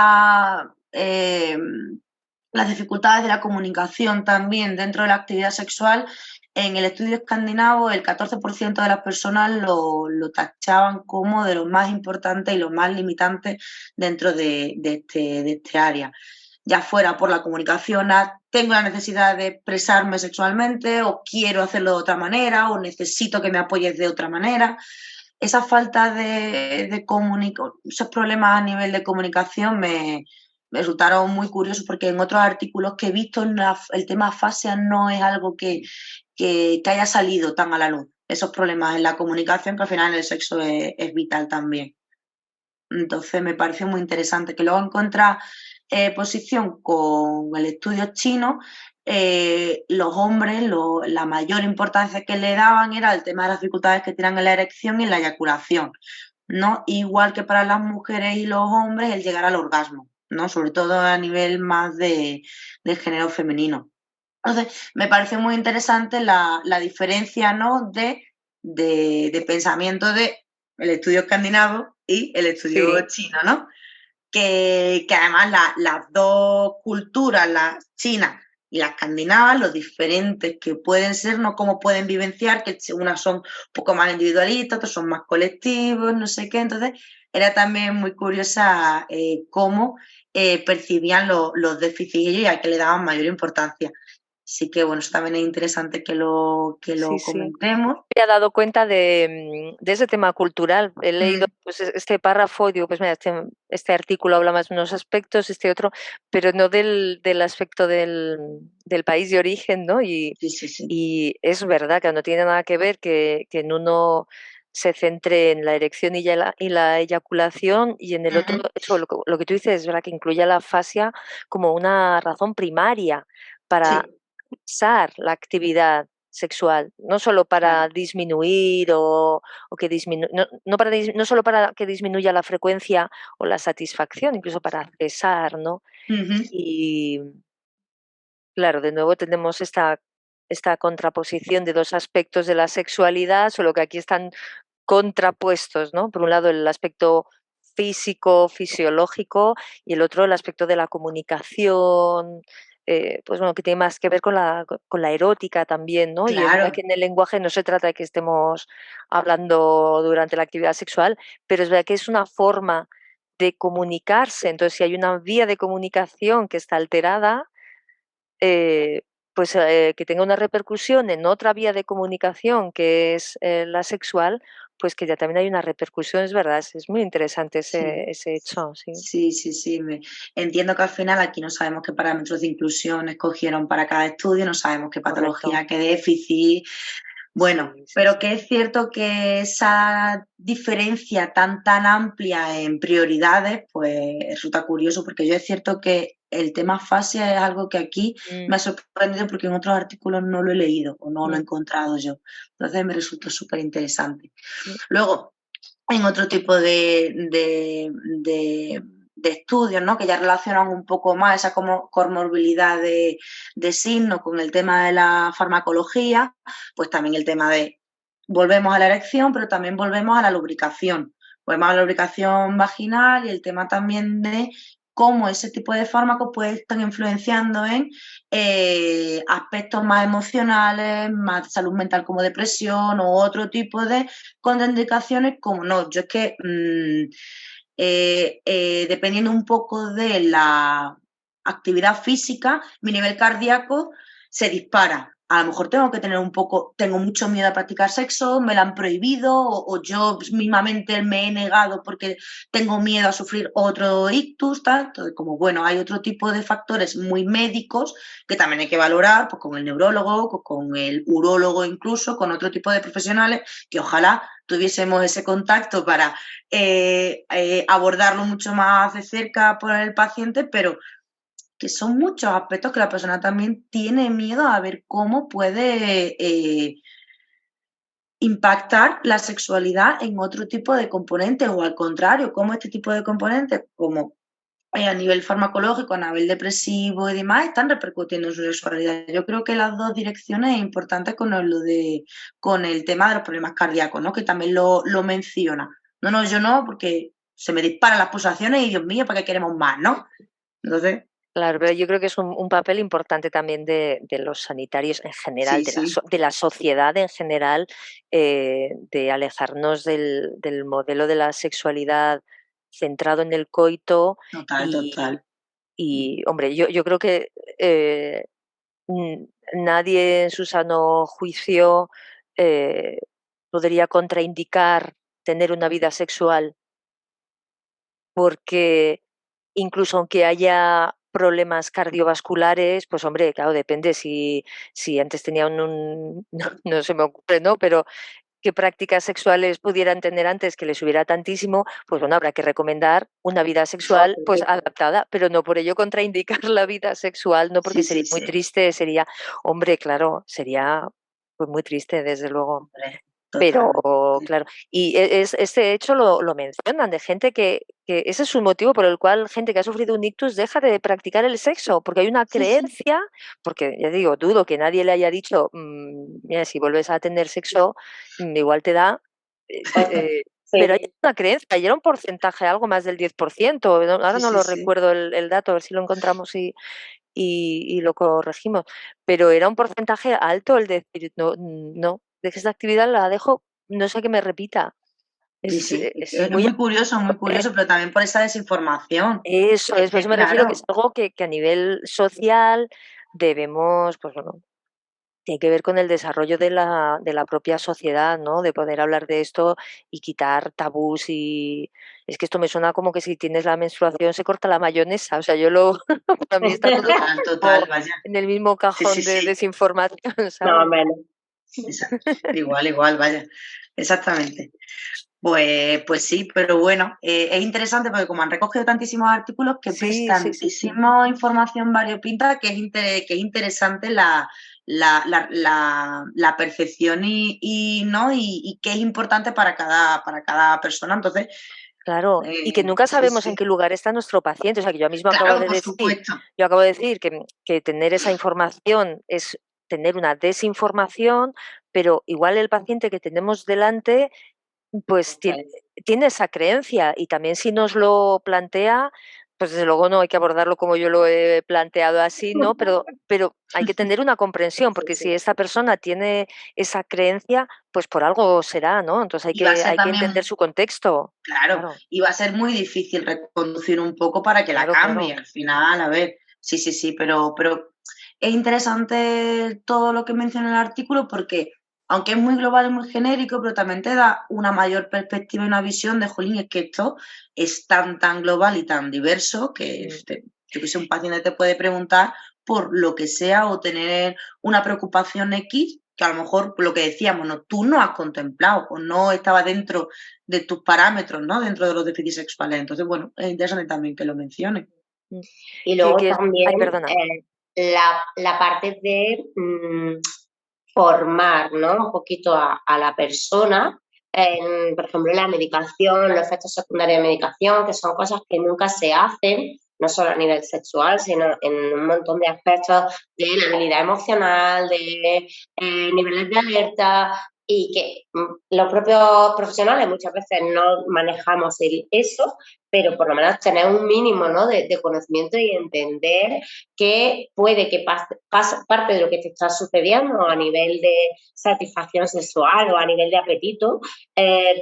S1: las dificultades de la comunicación también dentro de la actividad sexual, en el estudio escandinavo el 14% de las personas lo tachaban como de lo más importante y lo más limitante dentro de este área. Ya fuera por la comunicación, tengo la necesidad de expresarme sexualmente o quiero hacerlo de otra manera o necesito que me apoyes de otra manera. Esa falta de comunicación, esos problemas a nivel de comunicación me resultaron muy curiosos porque en otros artículos que he visto el tema afasia no es algo que haya salido tan a la luz. Esos problemas en la comunicación que al final en el sexo es vital también. Entonces me pareció muy interesante que luego encontrar posición con el estudio chino, los hombres, la mayor importancia que le daban era el tema de las dificultades que tenían en la erección y en la eyaculación. ¿no? Igual que para las mujeres y los hombres el llegar al orgasmo, ¿no? Sobre todo a nivel más del género femenino. Entonces, me parece muy interesante la diferencia, ¿no? de pensamiento de el estudio escandinavo y el estudio
S2: Sí,
S1: chino, ¿no? Que además las dos culturas, la china y la escandinava, los diferentes que pueden ser, no cómo pueden vivenciar, que unas son un poco más individualistas, otras son más colectivos, no sé qué. Entonces, era también muy curiosa cómo percibían los déficits ellos y a qué le daban mayor importancia. Así que, bueno, eso también es interesante que
S2: sí,
S1: lo
S2: sí.
S1: comentemos.
S2: Me he dado cuenta de ese tema cultural. He leído
S1: Mm,
S2: pues, este párrafo y digo, pues mira, este artículo habla más de unos aspectos, este otro, pero no del aspecto del país de origen, ¿no?
S1: sí, sí, sí.
S2: Y es verdad que no tiene nada que ver que en uno se centre en la erección y la eyaculación y en el otro,
S1: Ujú,
S2: eso, lo que tú dices, es verdad que incluye la fascia como una razón primaria para
S1: sí,
S2: usar la actividad sexual, no solo
S1: claro.
S2: para disminuir o que no, no solo para que disminuya la frecuencia o la satisfacción, incluso para cesar, ¿no?
S1: Ujú,
S2: Y claro, de nuevo tenemos esta contraposición de dos aspectos de la sexualidad, solo que aquí están contrapuestos, ¿no? Por un lado, el aspecto físico, fisiológico, y el otro, el aspecto de la comunicación, pues bueno, que tiene más que ver con la erótica también, ¿no? Y es verdad que
S1: claro.
S2: en el lenguaje no se trata de que estemos hablando durante la actividad sexual, pero es verdad que es una forma de comunicarse. Entonces, si hay una vía de comunicación que está alterada, eh, pues, que tenga una repercusión en otra vía de comunicación, que es, la sexual, pues que ya también hay una repercusión, es verdad, es muy interesante
S1: Sí,
S2: ese hecho, sí,
S1: sí, sí, sí. Entiendo que al final aquí no sabemos qué parámetros de inclusión escogieron para cada estudio, no sabemos qué
S2: correcto.
S1: patología, qué déficit. Bueno,
S2: Sí, sí,
S1: pero
S2: sí.
S1: que es cierto que esa diferencia tan amplia en prioridades, pues resulta curioso, porque yo es cierto que el tema fascia es algo que aquí
S2: Mm,
S1: me ha sorprendido porque en otros artículos no lo he leído o no lo he
S2: mm,
S1: encontrado yo. Entonces me resulta súper interesante.
S2: mm,
S1: Luego, en otro tipo de estudios, ¿no? Que ya relacionan un poco más esa comorbilidad de signo con el tema de la farmacología, pues también el tema de volvemos a la erección, pero también volvemos a la lubricación. Volvemos a la lubricación vaginal y el tema también de cómo ese tipo de fármacos pues, están influenciando en aspectos más emocionales, más de salud mental como depresión o otro tipo de contraindicaciones como no. Yo es que dependiendo un poco de la actividad física, mi nivel cardíaco se dispara. A lo mejor tengo que tener un poco, tengo mucho miedo a practicar sexo, me lo han prohibido o yo mismamente me he negado porque tengo miedo a sufrir otro ictus, tal. Entonces, como bueno, hay otro tipo de factores muy médicos que también hay que valorar, pues con el neurólogo, pues, con el urólogo incluso, con otro tipo de profesionales que ojalá tuviésemos ese contacto para abordarlo mucho más de cerca por el paciente, pero que son muchos aspectos que la persona también tiene miedo a ver cómo puede impactar la sexualidad en otro tipo de componentes o al contrario, cómo este tipo de componentes, como a nivel farmacológico, a nivel depresivo y demás, están repercutiendo en su sexualidad. Yo creo que las dos direcciones es importante con el tema de los problemas cardíacos, ¿no? Que también lo menciona. No, no, yo no, porque se me disparan las pulsaciones y Dios mío, ¿para qué queremos más, no? Entonces,
S2: claro, pero yo creo que es un papel importante también de los sanitarios en general,
S1: sí, sí,
S2: de la sociedad en general, de alejarnos del modelo de la sexualidad centrado en el coito
S1: total,
S2: y
S1: total.
S2: hombre, yo creo que, nadie en su sano juicio, eh, podría contraindicar tener una vida sexual, porque incluso aunque haya problemas cardiovasculares, pues hombre, claro, depende si antes tenía no se me ocurre, ¿no? Pero qué prácticas sexuales pudieran tener antes que les subiera tantísimo, pues bueno, habrá que recomendar una vida
S3: Por
S2: sexual, pues
S3: supuesto.
S2: adaptada, pero no por ello contraindicar la vida sexual, no, porque
S1: Sí,
S2: sería
S1: sí,
S2: muy
S1: sí.
S2: triste, sería hombre, claro, sería, pues muy triste, desde luego.
S1: Hombre.
S2: Pero,
S1: totalmente.
S2: claro, y este hecho lo mencionan, de gente que ese es un motivo por el cual gente que ha sufrido un ictus deja de practicar el sexo, porque hay una
S1: Sí, sí.
S2: creencia, porque ya digo, dudo que nadie le haya dicho, mira, si vuelves a tener sexo, igual te da, pero hay
S3: Sí,
S2: una creencia, y era un porcentaje, algo más del 10%, ahora
S1: Sí,
S2: no
S1: sí,
S2: lo
S1: sí.
S2: recuerdo el dato, a ver si lo encontramos y lo corregimos, pero era un porcentaje alto el decir: "No, no, de que esta actividad la dejo, no sé que me repita".
S1: Sí,
S2: Es
S1: sí.
S2: es
S1: Es
S2: muy
S1: muy curioso, pero también por esa desinformación.
S2: eso
S1: Es
S2: es, por
S1: que
S2: eso me refiero que es
S1: claro,
S2: algo que a nivel social debemos, pues bueno, tiene que ver con el desarrollo de la propia sociedad, ¿no? De poder hablar de esto y quitar tabús y es que esto me suena como que si tienes la menstruación se corta la mayonesa, o sea, yo lo para mí está todo
S1: total,
S2: como
S1: total, vaya.
S2: en el mismo
S1: Sí, sí,
S2: cajón de
S1: sí.
S2: desinformación,
S3: más o
S2: ¿sabes?
S3: menos.
S1: Exacto. Igual, igual, vaya. Exactamente. Pues sí, pero bueno, es interesante porque como han recogido tantísimos artículos que ves
S2: Sí, sí, sí, sí.
S1: tantísima información variopinta que es interesante la percepción ¿no? Y qué es importante para cada persona. Entonces,
S2: Claro, y que nunca
S1: sí,
S2: sabemos en
S1: sí.
S2: qué lugar está nuestro paciente. O sea, que yo mismo acabo
S1: Claro,
S2: de
S1: por
S2: decir
S1: supuesto.
S2: yo acabo de decir que tener esa información es tener una desinformación, pero igual el paciente que tenemos delante, pues
S3: Eso es.
S2: tiene esa creencia y también si nos lo plantea, pues desde luego no hay que abordarlo como yo lo he planteado así, ¿no? Pero hay que tener una comprensión,
S3: Sí,
S2: porque si
S3: sí.
S2: esta persona tiene esa creencia, pues por algo será, ¿no? Entonces hay
S1: Y va a
S2: que
S1: ser
S2: hay que entender
S1: también,
S2: su contexto.
S1: claro,
S2: Claro.
S1: y va a ser muy difícil reconducir un poco para que la
S2: Claro,
S1: cambie.
S2: claro.
S1: Al final, a ver, sí, sí, sí, pero es interesante todo lo que menciona el artículo porque, aunque es muy global y muy genérico, pero también te da una mayor perspectiva y una visión de, jolín, es que esto es tan global y tan diverso que,
S2: Mm,
S1: yo que sé, un paciente te puede preguntar por lo que sea o tener una preocupación X que a lo mejor, lo que decíamos, no, tú no has contemplado o no estaba dentro de tus parámetros, ¿no? Dentro de los déficits sexuales. Entonces, bueno, es interesante también que lo mencione.
S2: mm.
S3: Y
S2: Que
S3: luego
S2: que ay,
S3: también
S2: perdona.
S3: la parte de formar, ¿no? Un poquito a la persona, por ejemplo, la medicación, los efectos secundarios de medicación, que son cosas que nunca se hacen, no solo a nivel sexual, sino en un montón de aspectos de la habilidad emocional, de niveles de alerta y que los propios profesionales muchas veces no manejamos eso, pero por lo menos tener un mínimo, ¿no? de conocimiento y entender que puede que parte de lo que te está sucediendo a nivel de satisfacción sexual o a nivel de apetito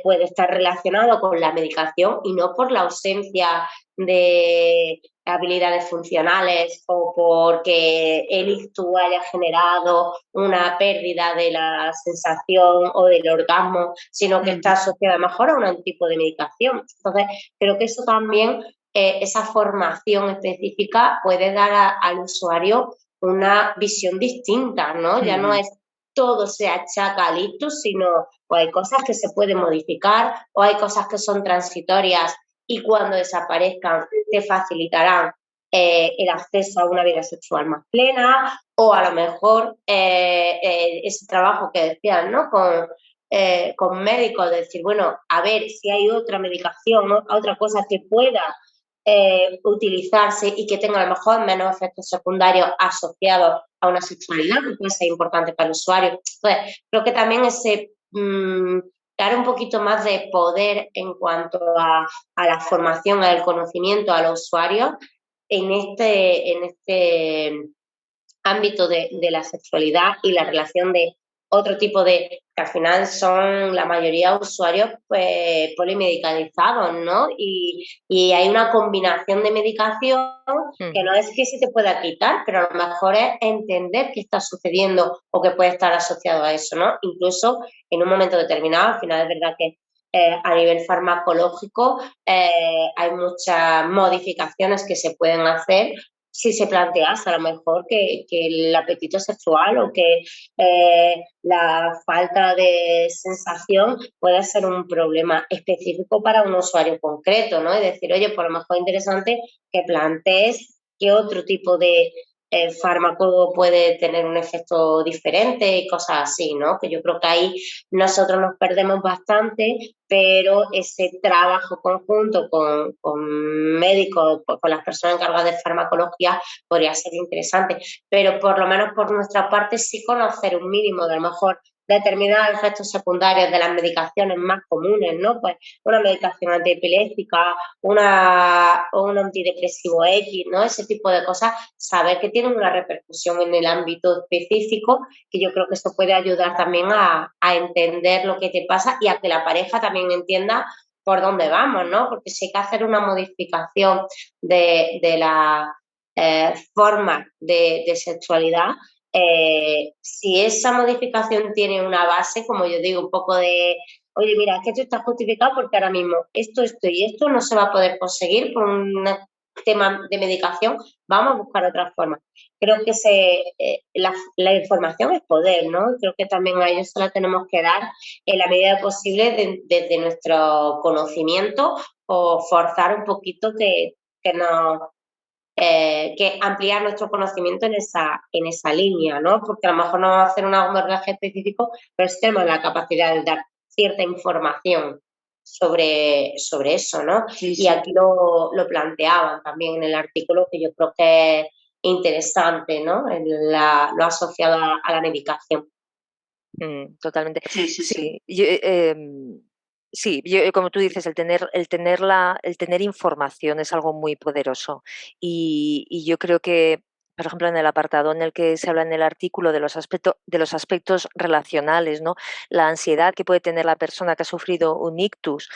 S3: puede estar relacionado con la medicación y no por la ausencia de habilidades funcionales o porque el ictus haya generado una pérdida de la sensación o del orgasmo, sino que está
S1: Ujú.
S3: asociada mejor a un tipo de medicación. Entonces, creo que eso también esa formación específica puede dar al usuario una visión distinta, ¿no? Ya no
S1: Ujú.
S3: es todo se achaca al ictus, sino o hay cosas que se pueden modificar o hay cosas que son transitorias y cuando desaparezcan te facilitarán el acceso a una vida sexual más plena o a lo mejor ese trabajo que decían, ¿no? Con médicos, de decir, bueno, a ver si hay otra medicación, ¿no? Otra cosa que pueda utilizarse y que tenga a lo mejor menos efectos secundarios asociados a una sexualidad, que puede ser importante para el usuario. Entonces, creo que también ese dar un poquito más de poder en cuanto a la formación, al conocimiento a los usuarios en este ámbito de la sexualidad y la relación de otro tipo de, que al final son la mayoría de usuarios pues, polimedicalizados, ¿no? Y hay una combinación de medicación que no
S2: Ujú.
S3: es que se te pueda quitar, pero a lo mejor es entender qué está sucediendo o que puede estar asociado a eso, ¿no? Incluso en un momento determinado, al final es verdad que a nivel farmacológico hay muchas modificaciones que se pueden hacer si se plantease a lo mejor que el apetito sexual o que la falta de sensación puede ser un problema específico para un usuario concreto, ¿no? Es decir, oye, por lo mejor es interesante que plantees qué otro tipo el fármaco puede tener un efecto diferente y cosas así, ¿no? Que yo creo que ahí nosotros nos perdemos bastante, pero ese trabajo conjunto con médicos, con las personas encargadas de farmacología, podría ser interesante. Pero por lo menos por nuestra parte sí conocer un mínimo de a lo mejor determinados efectos secundarios de las medicaciones más comunes, ¿no? Pues una medicación antiepiléptica, o un antidepresivo X, ¿no? Ese tipo de cosas, saber que tienen una repercusión en el ámbito específico, que yo creo que esto puede ayudar también a entender lo que te pasa y a que la pareja también entienda por dónde vamos, ¿no? Porque si hay que hacer una modificación de la forma de sexualidad, si esa modificación tiene una base, como yo digo, un poco de, oye, mira, es que esto está justificado porque ahora mismo esto y esto no se va a poder conseguir por un tema de medicación, vamos a buscar otra forma. Creo que la información es poder, ¿no? Creo que también a ellos se la tenemos que dar en la medida posible desde nuestro conocimiento o forzar un poquito que nos que ampliar nuestro conocimiento en esa línea, ¿no? Porque a lo mejor no vamos a hacer un abordaje específico, pero sí tenemos la capacidad de dar cierta información sobre eso, ¿no?
S1: Sí,
S3: Y
S1: sí.
S3: aquí lo planteaban también en el artículo, que yo creo que es interesante, ¿no? Lo asociado a la medicación.
S2: Totalmente.
S1: Sí, sí, sí.
S2: Sí, sí, como tú dices, el tener información es algo muy poderoso. Y yo creo que, por ejemplo, en el apartado en el que se habla en el artículo de los aspectos relacionales, ¿no? La ansiedad que puede tener la persona que ha sufrido un ictus,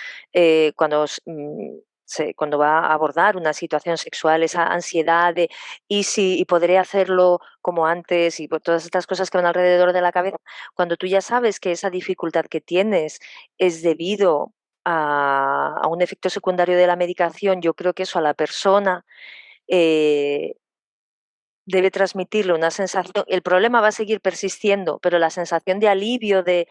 S2: cuando va a abordar una situación sexual, esa ansiedad de y podré hacerlo como antes, y todas estas cosas que van alrededor de la cabeza. Cuando tú ya sabes que esa dificultad que tienes es debido a un efecto secundario de la medicación, yo creo que eso a la persona eh, debe transmitirle una sensación. El problema va a seguir persistiendo, pero la sensación de alivio de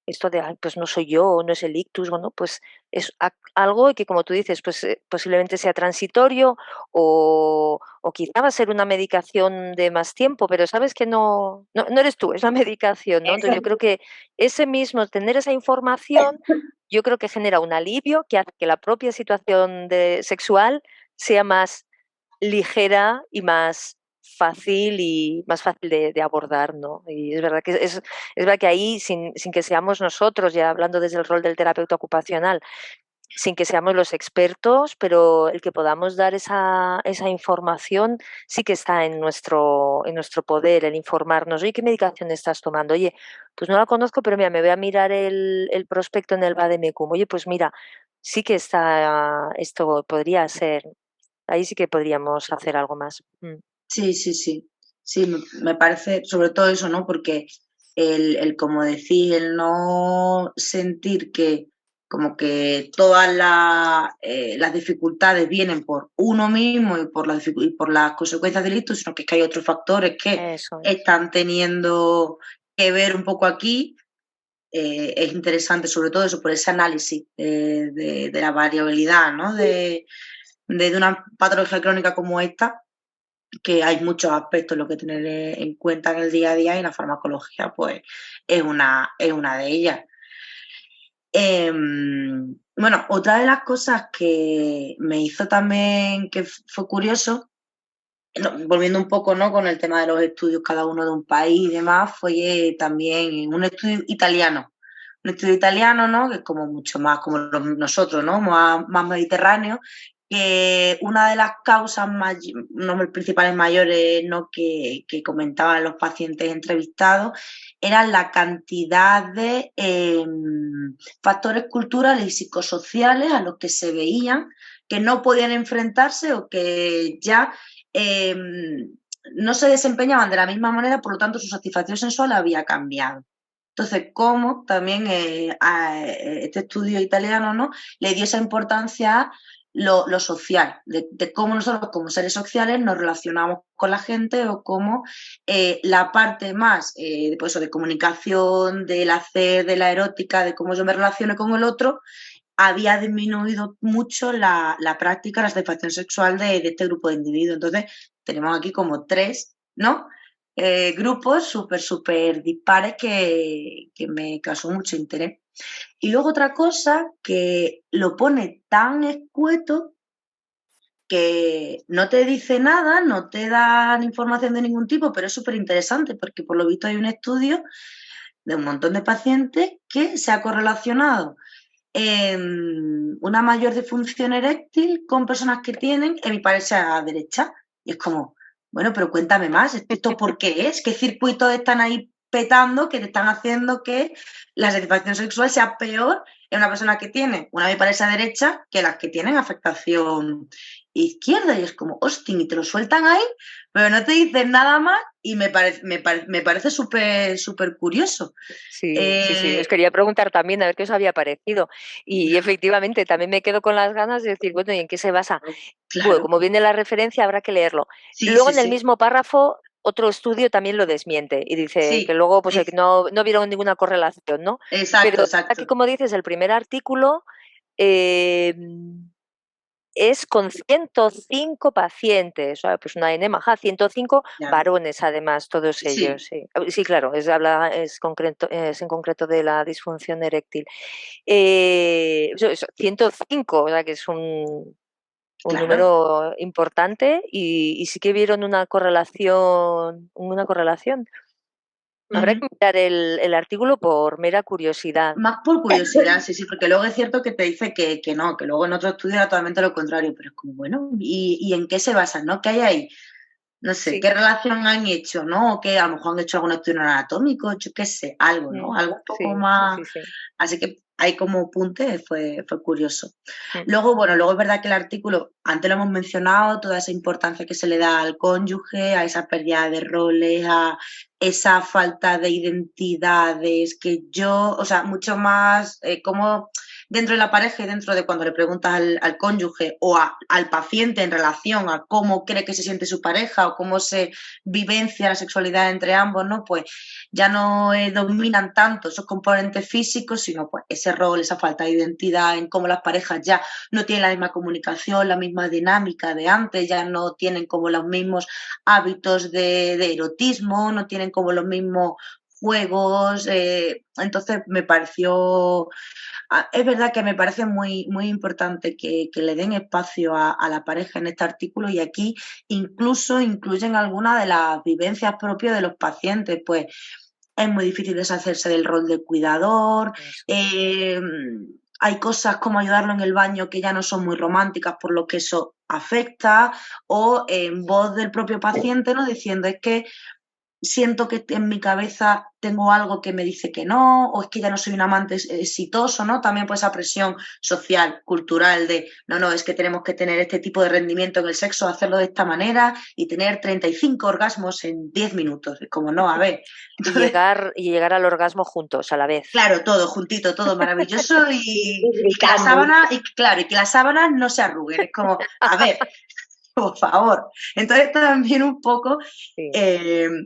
S2: esto de: "Ay, pues no soy yo, no es el ictus", bueno, pues es algo que, como tú dices, pues posiblemente sea transitorio, o quizá va a ser una medicación de más tiempo, pero sabes que no eres tú, es la medicación, ¿no?
S3: Eso
S2: Entonces yo creo que tener esa información, yo creo que genera un alivio que hace que la propia situación sexual sea más ligera y más fácil de abordar, ¿no? Y es verdad que es verdad que ahí, sin que seamos nosotros, ya hablando desde el rol del terapeuta ocupacional, sin que seamos los expertos, pero el que podamos dar esa información sí que está en nuestro poder, el informarnos. Oye, ¿qué medicación estás tomando? Oye, pues no la conozco, pero mira, me voy a mirar el prospecto en el Vademecum. Oye, pues mira, sí que está, esto podría ser, ahí sí que podríamos hacer algo más.
S1: Sí, sí, sí. Sí, me parece, sobre todo eso, ¿no? Porque como decir, el no sentir que como que todas las dificultades vienen por uno mismo y y por las consecuencias del ictus, sino que es que hay otros factores que
S2: Eso es.
S1: están teniendo que ver un poco aquí. Es interesante, sobre todo eso, por ese análisis de la variabilidad, ¿no? De una patología crónica como esta, que hay muchos aspectos en los que tener en cuenta en el día a día, y la farmacología pues es una de ellas. Bueno, otra de las cosas que me hizo también, que fue curioso, volviendo un poco, ¿no?, con el tema de los estudios, cada uno de un país y demás, fue también un estudio italiano. Un estudio italiano, ¿no?, que es como mucho más como nosotros, ¿no?, más mediterráneo, que una de las causas uno principales mayores, ¿no?, que comentaban los pacientes entrevistados, era la cantidad de factores culturales y psicosociales a los que se veían que no podían enfrentarse, o que ya no se desempeñaban de la misma manera, por lo tanto su satisfacción sensual había cambiado. Entonces, cómo también este estudio italiano, ¿no?, le dio esa importancia a lo social, de cómo nosotros como seres sociales nos relacionamos con la gente, o cómo la parte más pues, de comunicación, del hacer, de la erótica, de cómo yo me relaciono con el otro, había disminuido mucho la práctica, la satisfacción sexual de este grupo de individuos. Entonces, tenemos aquí como 3, ¿no? Grupos súper dispares que me causó mucho interés. Y luego otra cosa que lo pone tan escueto que no te dice nada, no te dan información de ningún tipo, pero es súper interesante porque por lo visto hay un estudio de un montón de pacientes que se ha correlacionado una mayor disfunción eréctil con personas que tienen hemiparesis a la derecha. Y es como, bueno, pero cuéntame más, ¿esto por qué es? ¿Qué circuitos están ahí petando que te están haciendo que la satisfacción sexual sea peor en una persona que tiene una hemiparesia derecha que las que tienen afectación izquierda? Y es como, hostia, y te lo sueltan ahí, pero no te dicen nada más y me parece súper curioso.
S2: Sí, sí, os quería preguntar también a ver qué os había parecido. Y efectivamente, también me quedo con las ganas de decir, bueno, ¿y en qué se basa?
S1: Claro.
S2: Bueno, como viene la referencia, habrá que leerlo.
S1: Sí,
S2: Luego,
S1: sí,
S2: en el
S1: sí.
S2: mismo párrafo, otro estudio también lo desmiente y dice
S1: Sí,
S2: que luego pues,
S1: dice.
S2: no vieron ninguna correlación, ¿no?
S1: Exacto,
S2: Pero
S1: exacto.
S2: aquí, como dices, el primer artículo es con 105 pacientes, pues una N maja, 105
S1: Ya.
S2: varones además, todos
S1: Sí.
S2: ellos. Sí, sí claro, es en concreto de la disfunción eréctil. 105, o sea que es un
S1: Claro.
S2: número importante y sí que vieron una correlación. Habrá que mirar el artículo por mera curiosidad.
S1: Más por curiosidad, sí, porque luego es cierto que te dice que no, que luego en otro estudio era totalmente lo contrario, pero es como, bueno, ¿y en qué se basan, no? ¿Qué hay ahí? No sé,
S2: Sí.
S1: ¿qué relación han hecho, no? O que a lo mejor han hecho algún estudio anatómico, yo qué sé, algo, ¿no? Algo un poco más.
S2: Sí.
S1: Así que ahí como apunte fue curioso.
S2: Mm.
S1: Luego es verdad que el artículo, antes lo hemos mencionado, toda esa importancia que se le da al cónyuge, a esa pérdida de roles, a esa falta de identidades, que yo, o sea, mucho más como dentro de la pareja y dentro de cuando le preguntas al cónyuge o al paciente en relación a cómo cree que se siente su pareja o cómo se vivencia la sexualidad entre ambos, ¿no? Pues ya no dominan tanto esos componentes físicos, sino pues ese rol, esa falta de identidad, en cómo las parejas ya no tienen la misma comunicación, la misma dinámica de antes, ya no tienen como los mismos hábitos de erotismo, no tienen como los mismos juegos, entonces me pareció, es verdad que me parece muy importante que le den espacio a la pareja en este artículo y aquí incluso incluyen algunas de las vivencias propias de los pacientes, pues es muy difícil deshacerse del rol de cuidador, hay cosas como ayudarlo en el baño que ya no son muy románticas por lo que eso afecta, o en voz del propio paciente, ¿no? Diciendo es que siento que en mi cabeza tengo algo que me dice que no, o es que ya no soy un amante exitoso, ¿no? También pues esa presión social, cultural de, no, es que tenemos que tener este tipo de rendimiento en el sexo, hacerlo de esta manera y tener 35 orgasmos en 10 minutos. Es como, no, a ver.
S2: Entonces, y llegar al orgasmo juntos a la vez.
S1: Claro, todo juntito, todo maravilloso y que la sábana, y que las sábanas no se arruguen. Es como, a ver, por favor. Entonces también un poco,
S2: Sí.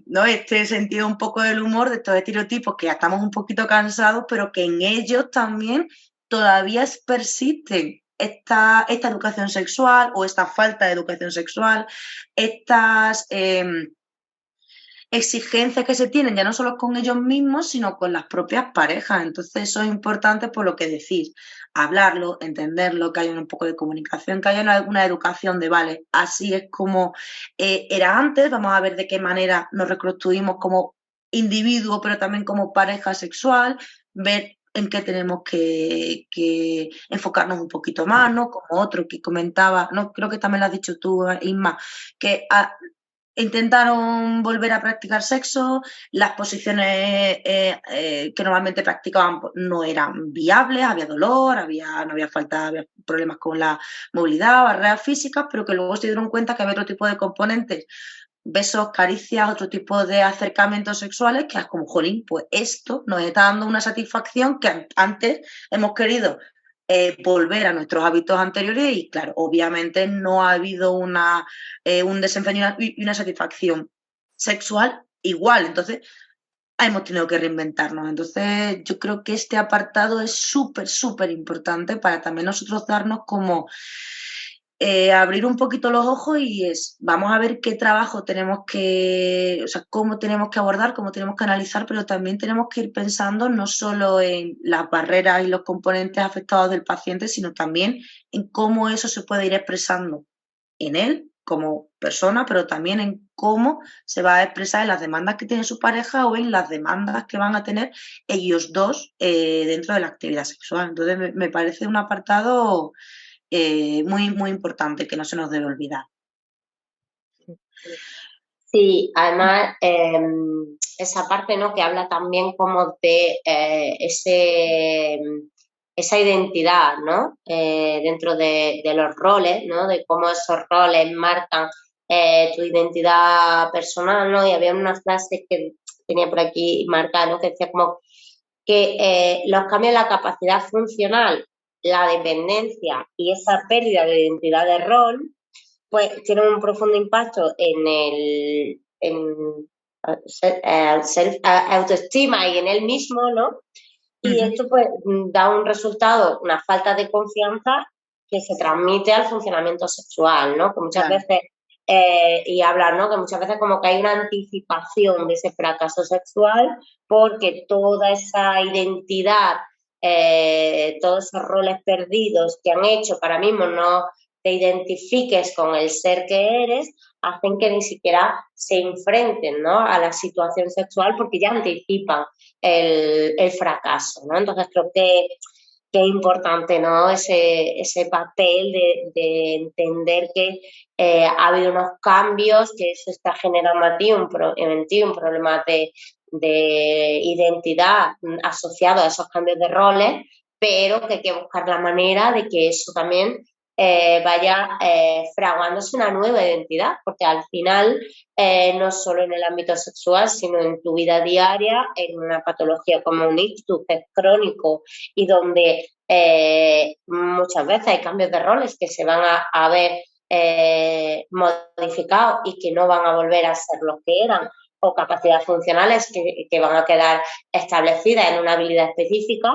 S1: ¿no? Este sentido un poco del humor de estos estereotipos que ya estamos un poquito cansados, pero que en ellos también todavía persisten esta educación sexual o esta falta de educación sexual, estas exigencias que se tienen ya no solo con ellos mismos, sino con las propias parejas. Entonces eso es importante por lo que decís, hablarlo, entenderlo, que haya un poco de comunicación, que haya una educación de, vale, así es como era antes, vamos a ver de qué manera nos reconstruimos como individuo, pero también como pareja sexual, ver en qué tenemos que enfocarnos un poquito más, ¿no? Como otro que comentaba, no creo que también lo has dicho tú, Isma, que intentaron volver a practicar sexo, las posiciones que normalmente practicaban no eran viables, había dolor, no había falta, había problemas con la movilidad, barreras físicas, pero que luego se dieron cuenta que había otro tipo de componentes, besos, caricias, otro tipo de acercamientos sexuales, que es como, jolín, pues esto nos está dando una satisfacción que antes hemos querido volver a nuestros hábitos anteriores y, claro, obviamente no ha habido un desempeño y una satisfacción sexual igual. Entonces, hemos tenido que reinventarnos. Entonces, yo creo que este apartado es súper, súper importante para también nosotros darnos como abrir un poquito los ojos y vamos a ver qué trabajo tenemos que, o sea, cómo tenemos que abordar, cómo tenemos que analizar, pero también tenemos que ir pensando no solo en las barreras y los componentes afectados del paciente, sino también en cómo eso se puede ir expresando en él como persona, pero también en cómo se va a expresar en las demandas que tiene su pareja o en las demandas que van a tener ellos dos dentro de la actividad sexual. Entonces, me parece un apartado muy, muy importante que no se nos debe olvidar.
S3: Sí, además esa parte, ¿no?, que habla también como de esa identidad, ¿no?, dentro de los roles, ¿no?, de cómo esos roles marcan tu identidad personal, ¿no? Y había una frase que tenía por aquí marcada, ¿no?, que decía como que los cambios en la capacidad funcional, la dependencia y esa pérdida de identidad de rol pues tiene un profundo impacto en autoestima y en él mismo, ¿no? Y esto pues da un resultado, una falta de confianza que se transmite al funcionamiento sexual, ¿no? Que muchas veces, y hablar, ¿no?, que muchas veces como que hay una anticipación de ese fracaso sexual porque toda esa identidad, todos esos roles perdidos que han hecho que ahora mismo no te identifiques con el ser que eres, hacen que ni siquiera se enfrenten, ¿no?, a la situación sexual porque ya anticipan el fracaso, ¿no? Entonces creo que es importante, ¿no?, ese papel de entender que ha habido unos cambios, que eso está generando en ti un problema de identidad asociado a esos cambios de roles, pero que hay que buscar la manera de que eso también vaya fraguándose una nueva identidad, porque al final no solo en el ámbito sexual, sino en tu vida diaria, en una patología como un ictus, que es crónico y donde muchas veces hay cambios de roles que se van a ver modificados y que no van a volver a ser los que eran, o capacidades funcionales que van a quedar establecidas en una habilidad específica,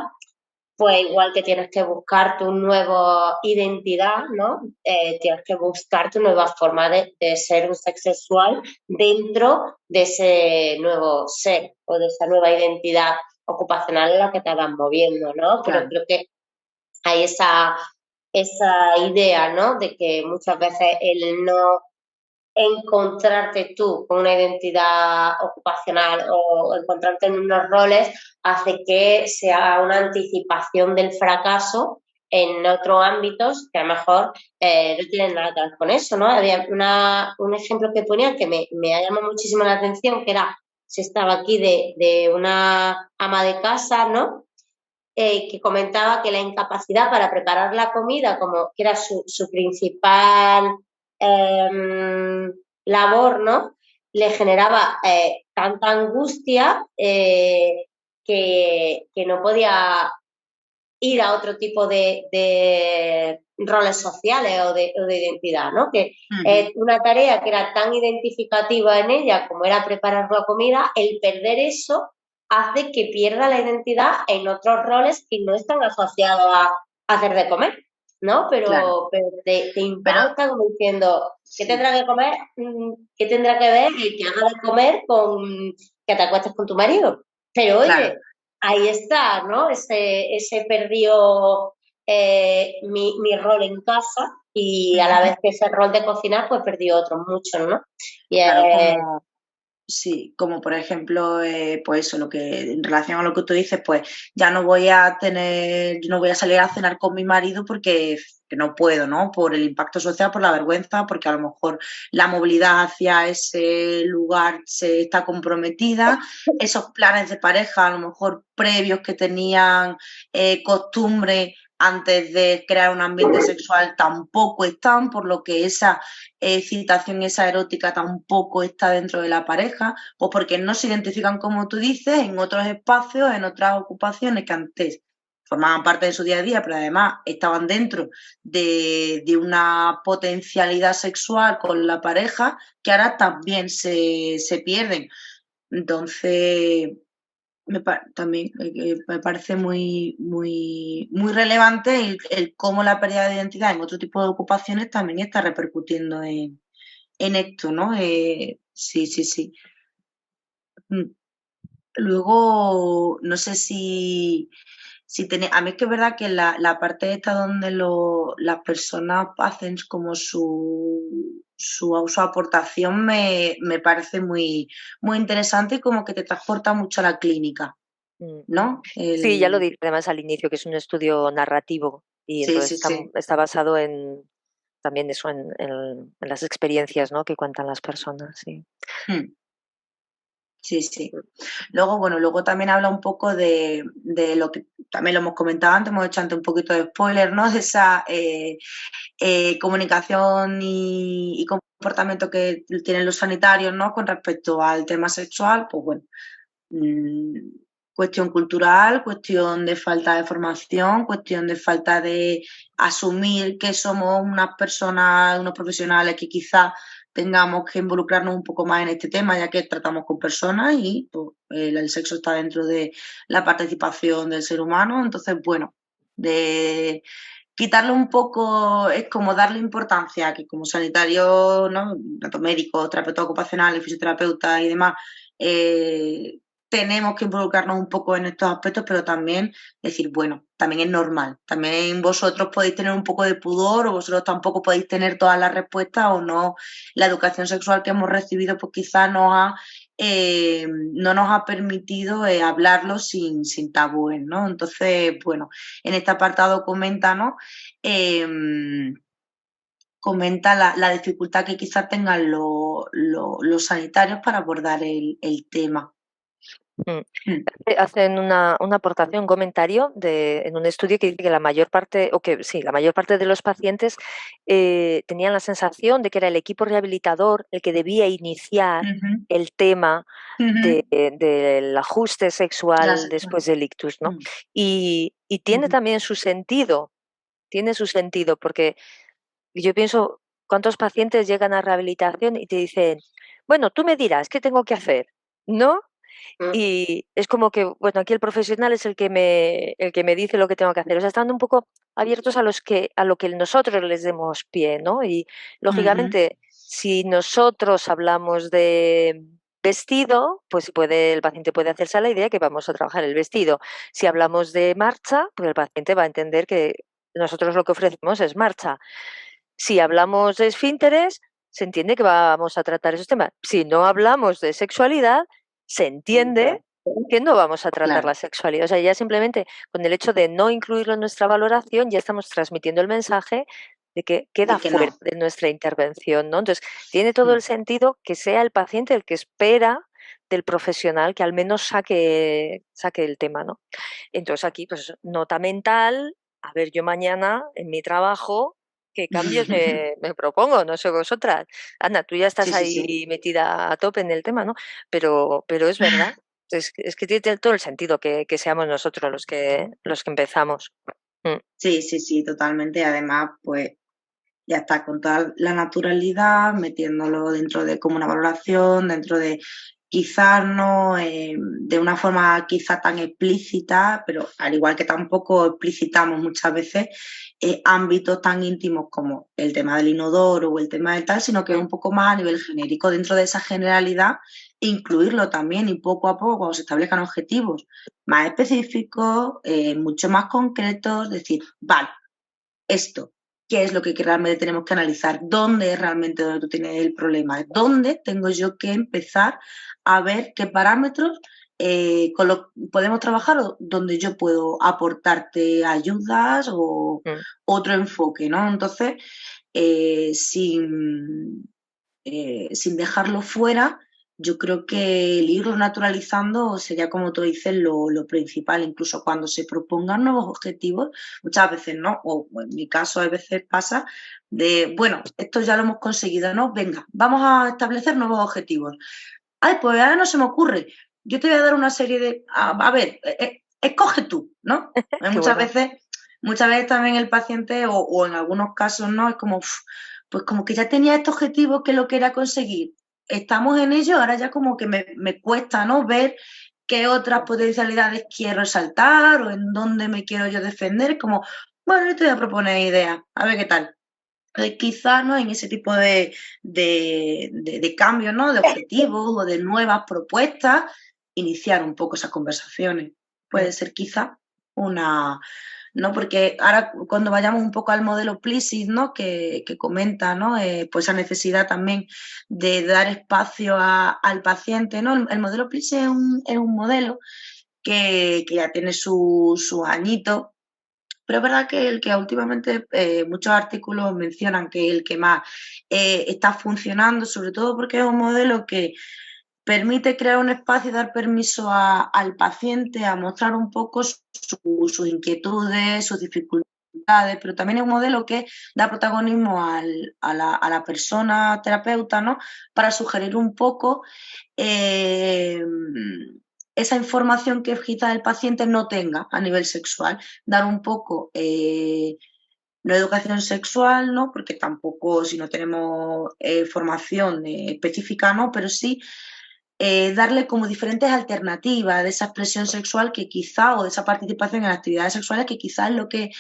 S3: pues igual que tienes que buscar tu nueva identidad, ¿no? Tienes que buscar tu nueva forma de ser un ser sexual dentro de ese nuevo ser o de esa nueva identidad ocupacional en la que te vas moviendo, ¿no? Pero
S1: Claro.
S3: creo que hay esa idea, ¿no?, de que muchas veces el no encontrarte tú con una identidad ocupacional o encontrarte en unos roles hace que sea una anticipación del fracaso en otros ámbitos que a lo mejor no tienen nada que ver con eso, ¿no? Había un ejemplo que ponía que me ha llamado muchísimo la atención, que era, se estaba aquí de una ama de casa, ¿no?, que comentaba que la incapacidad para preparar la comida, como que era su principal labor, ¿no?, le generaba tanta angustia que no podía ir a otro tipo de roles sociales o de identidad, ¿no? Que una tarea que era tan identificativa en ella como era preparar la comida, el perder eso hace que pierda la identidad en otros roles que no están asociados a hacer de comer, ¿no? Pero te impacta como diciendo, ¿qué tendrá que comer? ¿Qué tendrá que ver el que haga de comer con que te acuestes con tu marido? Pero oye, ahí está, ¿no? Ese perdió mi rol en casa y a la vez que ese rol de cocinar, pues perdió otros muchos, ¿no? Y,
S1: sí, como por ejemplo, pues eso, lo que en relación a lo que tú dices, pues ya no voy a salir a cenar con mi marido porque que no puedo, ¿no? Por el impacto social, por la vergüenza, porque a lo mejor la movilidad hacia ese lugar se está comprometida, esos planes de pareja, a lo mejor previos que tenían costumbre antes de crear un ambiente sexual tampoco están, por lo que esa excitación, esa erótica tampoco está dentro de la pareja, o porque no se identifican, como tú dices, en otros espacios, en otras ocupaciones que antes formaban parte de su día a día, pero además estaban dentro de una potencialidad sexual con la pareja que ahora también se pierden. Entonces, también me parece muy relevante el cómo la pérdida de identidad en otro tipo de ocupaciones también está repercutiendo en esto, ¿no? Sí, sí, sí. Luego, no sé si a mí es que es verdad que la parte esta donde las personas hacen como su aportación me parece muy interesante y como que te transporta mucho a la clínica, ¿no?
S2: Sí, ya lo dije además al inicio, que es un estudio narrativo y
S1: Sí,
S2: entonces
S1: sí, sí.
S2: está basado también eso, en las experiencias, ¿no?, que cuentan las personas, sí.
S1: Sí, sí. Luego también habla un poco de lo que también lo hemos comentado antes, hemos hecho antes un poquito de spoiler, ¿no? De esa comunicación y comportamiento que tienen los sanitarios, ¿no? Con respecto al tema sexual, pues bueno, cuestión cultural, cuestión de falta de formación, cuestión de falta de asumir que somos unas personas, unos profesionales que quizás tengamos que involucrarnos un poco más en este tema, ya que tratamos con personas y pues, el sexo está dentro de la participación del ser humano. Entonces, bueno, de quitarle un poco es como darle importancia que como sanitario, ¿no?, tanto médicos, terapeutas ocupacionales, fisioterapeutas y demás, tenemos que involucrarnos un poco en estos aspectos, pero también decir, bueno, también es normal, también vosotros podéis tener un poco de pudor o vosotros tampoco podéis tener todas las respuestas o no. La educación sexual que hemos recibido pues quizás no nos ha permitido hablarlo sin tabúes, ¿no? Entonces, bueno, en este apartado comenta, ¿no? Comenta la dificultad que quizás tengan los sanitarios para abordar el tema.
S2: Hacen una aportación, un comentario en un estudio que dice que la mayor parte de los pacientes tenían la sensación de que era el equipo rehabilitador el que debía iniciar el tema del ajuste sexual después del ictus, ¿no? Y tiene también su sentido, porque yo pienso, ¿cuántos pacientes llegan a rehabilitación y te dicen, bueno, tú me dirás qué tengo que hacer, ¿no? Y es como que, bueno, aquí el profesional es el que me dice lo que tengo que hacer. O sea, estando un poco abiertos a lo que nosotros les demos pie, ¿no? Y lógicamente, si nosotros hablamos de vestido, pues el paciente puede hacerse a la idea que vamos a trabajar el vestido. Si hablamos de marcha, pues el paciente va a entender que nosotros lo que ofrecemos es marcha. Si hablamos de esfínteres, se entiende que vamos a tratar esos temas. Si no hablamos de sexualidad, se entiende que no vamos a tratar la sexualidad. O sea, ya simplemente con el hecho de no incluirlo en nuestra valoración, ya estamos transmitiendo el mensaje de que queda fuera de nuestra intervención, ¿no? Entonces, tiene todo el sentido que sea el paciente el que espera del profesional que al menos saque el tema, ¿no? Entonces, aquí, pues, nota mental, a ver yo mañana en mi trabajo qué cambios me propongo, no sé vosotras. Ana, tú ya estás ahí metida a tope en el tema, ¿no? Pero es verdad, es que tiene todo el sentido que seamos nosotros los que empezamos.
S1: Sí, sí, sí, totalmente. Además, pues ya está, con toda la naturalidad, metiéndolo dentro de como una valoración, dentro de quizás no de una forma quizá tan explícita, pero al igual que tampoco explicitamos muchas veces ámbitos tan íntimos como el tema del inodoro o el tema del tal, sino que es un poco más a nivel genérico, dentro de esa generalidad, incluirlo también y poco a poco cuando se establezcan objetivos más específicos, mucho más concretos, decir, vale, esto, ¿qué es lo que realmente tenemos que analizar? ¿Dónde es realmente donde tú tienes el problema? ¿Dónde tengo yo que empezar a ver qué parámetros podemos trabajar o donde yo puedo aportarte ayudas o otro enfoque, ¿no? Entonces, sin dejarlo fuera, yo creo que el irlo naturalizando sería, como tú dices, lo principal. Incluso cuando se propongan nuevos objetivos, muchas veces no, o en mi caso a veces pasa de, bueno, esto ya lo hemos conseguido, ¿no? Venga, vamos a establecer nuevos objetivos. Ay, pues ahora no se me ocurre. Yo te voy a dar una serie de, a ver, escoge tú, ¿no? Muchas veces también el paciente o en algunos casos, ¿no? Es como, pues como que ya tenía este objetivo que lo quería conseguir. Estamos en ello, ahora ya como que me cuesta, ¿no? Ver qué otras potencialidades quiero resaltar o en dónde me quiero yo defender, como, bueno, yo te voy a proponer ideas, a ver qué tal. Quizás, ¿no?, en ese tipo de cambios, ¿no?, de objetivos o de nuevas propuestas, iniciar un poco esas conversaciones. Puede ser quizá una, ¿no? Porque ahora cuando vayamos un poco al modelo Plisit, ¿no?, que comenta, ¿no?, pues esa necesidad también de dar espacio al paciente, ¿no? El modelo Plisit es un modelo que ya tiene sus añitos, pero es verdad que el que últimamente muchos artículos mencionan que es el que más está funcionando, sobre todo porque es un modelo que permite crear un espacio y dar permiso al paciente a mostrar un poco sus inquietudes, sus dificultades, pero también es un modelo que da protagonismo a la persona terapeuta, ¿no?, para sugerir un poco esa información que quizás el paciente no tenga a nivel sexual, dar un poco no educación sexual, ¿no?, porque tampoco, si no tenemos formación específica, ¿no?, pero sí darle como diferentes alternativas de esa expresión sexual que quizá, o de esa participación en actividades sexuales que quizás es lo que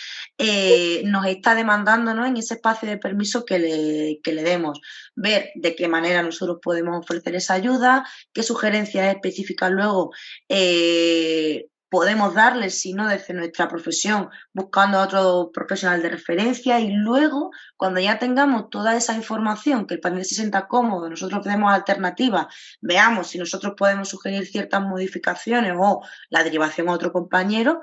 S1: nos está demandando, ¿no?, en ese espacio de permiso que le demos. Ver de qué manera nosotros podemos ofrecer esa ayuda, qué sugerencias específicas luego podemos darles, si no desde nuestra profesión, buscando a otro profesional de referencia, y luego, cuando ya tengamos toda esa información, que el paciente se sienta cómodo, nosotros demos alternativas, veamos si nosotros podemos sugerir ciertas modificaciones o la derivación a otro compañero,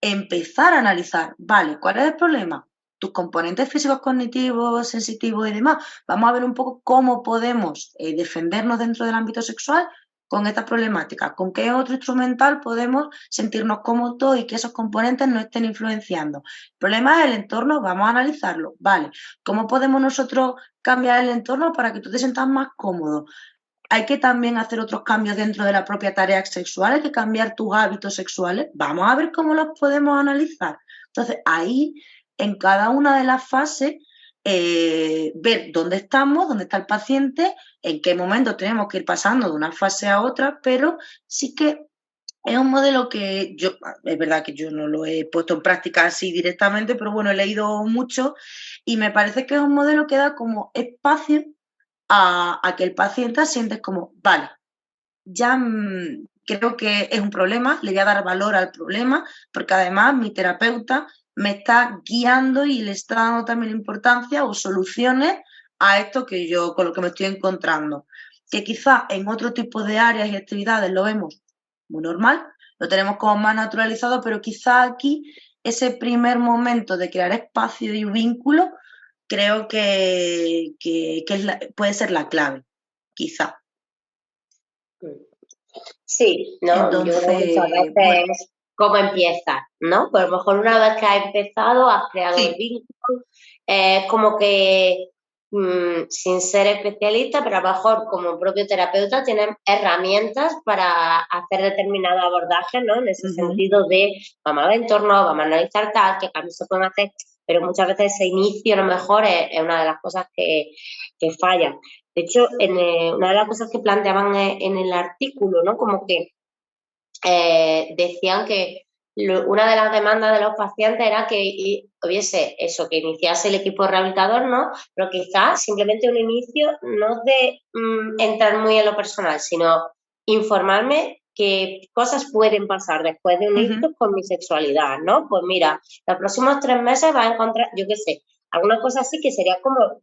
S1: empezar a analizar, vale, ¿cuál es el problema? Tus componentes físicos, cognitivos, sensitivos y demás. Vamos a ver un poco cómo podemos defendernos dentro del ámbito sexual con estas problemáticas, con qué otro instrumental podemos sentirnos cómodos y que esos componentes no estén influenciando. El problema es el entorno, vamos a analizarlo, vale, ¿cómo podemos nosotros cambiar el entorno para que tú te sientas más cómodo? Hay que también hacer otros cambios dentro de la propia tarea sexual, hay que cambiar tus hábitos sexuales. Vamos a ver cómo los podemos analizar. Entonces, ahí, en cada una de las fases, ver dónde estamos, dónde está el paciente, en qué momento tenemos que ir pasando de una fase a otra, pero sí que es un modelo que yo, es verdad que yo no lo he puesto en práctica así directamente, pero bueno, he leído mucho y me parece que es un modelo que da como espacio a que el paciente siente como, vale, ya creo que es un problema, le voy a dar valor al problema, porque además mi terapeuta me está guiando y le está dando también importancia o soluciones a esto que yo, con lo que me estoy encontrando. Que quizá en otro tipo de áreas y actividades lo vemos muy normal, lo tenemos como más naturalizado, pero quizá aquí ese primer momento de crear espacio y vínculo creo que puede ser la clave, quizá.
S3: Sí, ¿no?
S1: Entonces,
S3: yo creo que muchas veces
S1: bueno,
S3: es cómo empiezas, ¿no? Pues a lo mejor una vez que has empezado, has creado el
S1: sí,
S3: vínculo, es como que sin ser especialista, pero a lo mejor como propio terapeuta tienes herramientas para hacer determinados abordajes, ¿no? En ese sentido de vamos a ver entorno, vamos a analizar tal, qué cambios se pueden hacer, pero muchas veces ese inicio a lo mejor es una de las cosas que fallan. De hecho, una de las cosas que planteaban en el artículo, ¿no? Como que decían que una de las demandas de los pacientes era que hubiese eso, que iniciase el equipo rehabilitador, ¿no? Pero quizás simplemente un inicio no de entrar muy en lo personal, sino informarme qué cosas pueden pasar después de unirte con mi sexualidad, ¿no? Pues mira, los próximos 3 meses vas a encontrar, yo qué sé, alguna cosa así que sería como